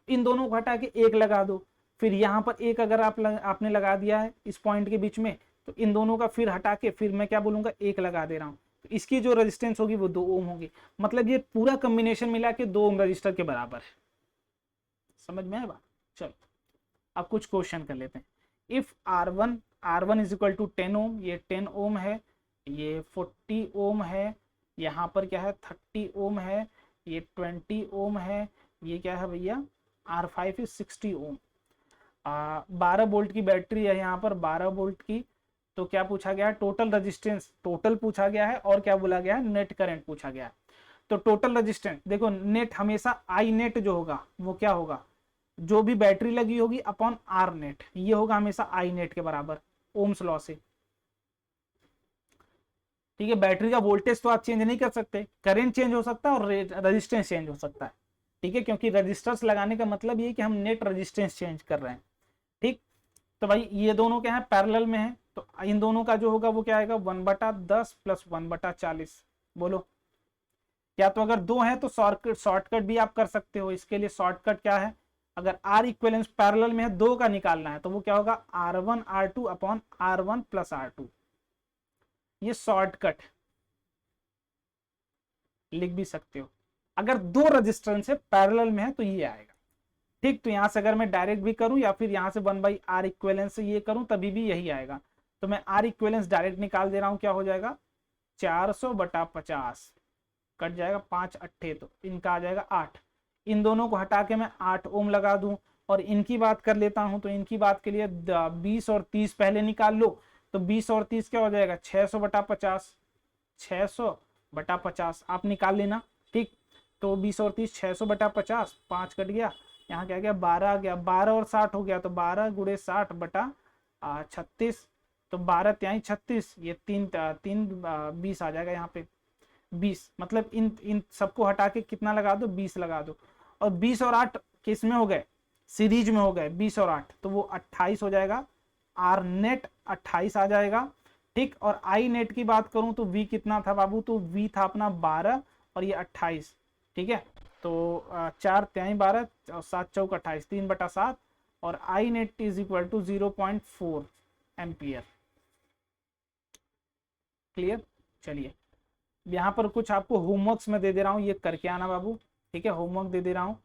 इन दोनों को हटा के एक लगा दो, फिर यहाँ पर एक अगर आपने लगा दिया है इस पॉइंट के बीच में, तो इन दोनों का फिर हटा के फिर मैं क्या बोलूंगा, एक लगा दे रहा हूँ, तो इसकी जो रेजिस्टेंस होगी वो 2 ओम होगी, मतलब ये पूरा कॉम्बिनेशन मिला के 2 ओम रजिस्टर के बराबर है। समझ में आया बात। चलो अब कुछ क्वेश्चन कर लेते हैं। If R1 is equal to 10 ohm, ये 10 ओम है, ये 40 ओम है, यहाँ पर क्या है 30 ओम है, ये 20 ओम है, ये क्या है भैया R5 इज 60 ओम। 12 वोल्ट की बैटरी है यहाँ पर, 12 वोल्ट की। तो क्या पूछा गया है, टोटल रेजिस्टेंस, टोटल पूछा गया है, और क्या बोला गया है, नेट करंट पूछा गया है। तो टोटल रेजिस्टेंस देखो, नेट हमेशा आई नेट जो होगा वो क्या होगा, जो भी बैटरी लगी होगी अपॉन आर नेट, ये होगा हमेशा आई नेट के बराबर, ओम्स लॉ से, ठीक है। बैटरी का वोल्टेज तो आप चेंज नहीं कर सकते, करंट चेंज हो सकता है और रेजिस्टेंस चेंज हो सकता है, ठीक है, क्योंकि रजिस्टर्स लगाने का मतलब ये कि हम नेट रेजिस्टेंस चेंज कर रहे हैं, ठीक। तो भाई ये दोनों क्या है, पैरेलल में है, तो इन दोनों का जो होगा वो क्या आएगा, 1/10 प्लस 1/40। बोलो, या तो अगर दो है तो शॉर्टकट भी आप कर सकते हो, इसके लिए शॉर्टकट क्या है, अगर आर इक्विवेलेंस पैरेलल में है, दो का निकालना है, तो वो क्या होगा, R1 R2 upon R1 plus R2, ये शॉर्टकट लिख भी सकते हो। अगर दो रजिस्टेंस है पैरेलल में है तो ये आएगा, ठीक। तो यहां से अगर मैं डायरेक्ट भी करूं या फिर यहां से 1/r इक्विवेलेंस से ये करूं तभी भी यही आएगा, तो मैं आर इक्विवेलेंस डायरेक्ट निकाल दे रहा हूं, क्या हो जाएगा 400/50, कट जाएगा 5 अट्ठे, तो इनका आ जाएगा 8। इन दोनों को हटा के मैं 8 ओम लगा दूं, और इनकी बात कर लेता हूं, तो इनकी बात के लिए 20 और 30 पहले निकाल लो, तो 20 और 30 क्या हो जाएगा, 600/50, 600/50 आप निकाल लेना, ठीक। तो 20 और 30 600/50, 5 कट गया, यहाँ क्या गया 12 आ गया, 12 और 60 हो गया, तो 12 × 60/36, तो 12 × 36, ये 20 आ जाएगा यहाँ पे 20, मतलब इन सबको हटा के कितना लगा दो, 20 लगा दो, और 20 और 8 किस में हो गए, सीरीज में हो गए, 20 और 8, तो वो 28 हो जाएगा, आर नेट 28 आ जाएगा, ठीक। और आई नेट की बात करूं तो वी कितना था बाबू, तो वी था अपना 12 और ये 28, ठीक है। तो 4 × 12 और 7 × 4 = 28, 3/7, और I net is equal to 0.4 ampere. Clear. चलिए यहाँ पर कुछ आपको होमवर्क्स में दे दे रहा हूँ, ये करके आना बाबू, ठीक है। होमवर्क दे दे रहा हूँ,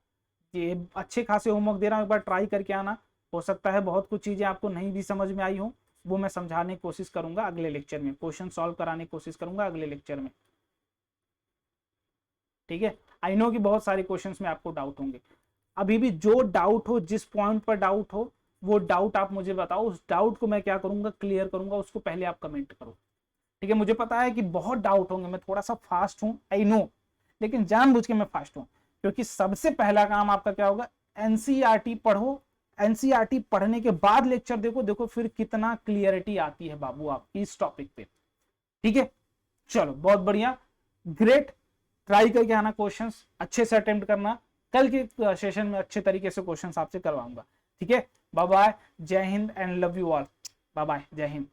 ये अच्छे खासे होमवर्क दे रहा हूँ, एक बार ट्राई करके आना, हो सकता है बहुत कुछ चीजें आपको नहीं भी समझ में आई हो, वो मैं समझाने की कोशिश करूंगा अगले लेक्चर में, क्वेश्चन सॉल्व कराने की कोशिश करूंगा अगले लेक्चर में। ठीक है, आई नो कि बहुत सारे क्वेश्चंस में आपको डाउट होंगे। अभी भी जो डाउट हो, जिस पॉइंट पर डाउट हो, वो डाउट आप मुझे बताओ, उस डाउट को मैं क्या करूंगा, क्लियर करूंगा, उसको पहले आप कमेंट करो। ठीक है, मुझे पता है कि बहुत डाउट होंगे, मैं थोड़ा सा फास्ट हूं, आई नो, लेकिन जानबूझ के मैं फास्ट हूं, क्योंकि सबसे पहला काम आपका क्या होगा, एनसीईआरटी पढ़ो, एनसीईआरटी पढ़ने के बाद लेक्चर देखो, देखो फिर कितना क्लियरिटी आती है बाबू आपकी इस टॉपिक पे। ठीक है, चलो बहुत बढ़िया, ग्रेट। ट्राई करके आना, क्वेश्चंस अच्छे से अटेम्प्ट करना, कल के सेशन में अच्छे तरीके से क्वेश्चंस आपसे करवाऊंगा। ठीक है, bye bye, Jai Hind and love you all, bye bye, Jai Hind.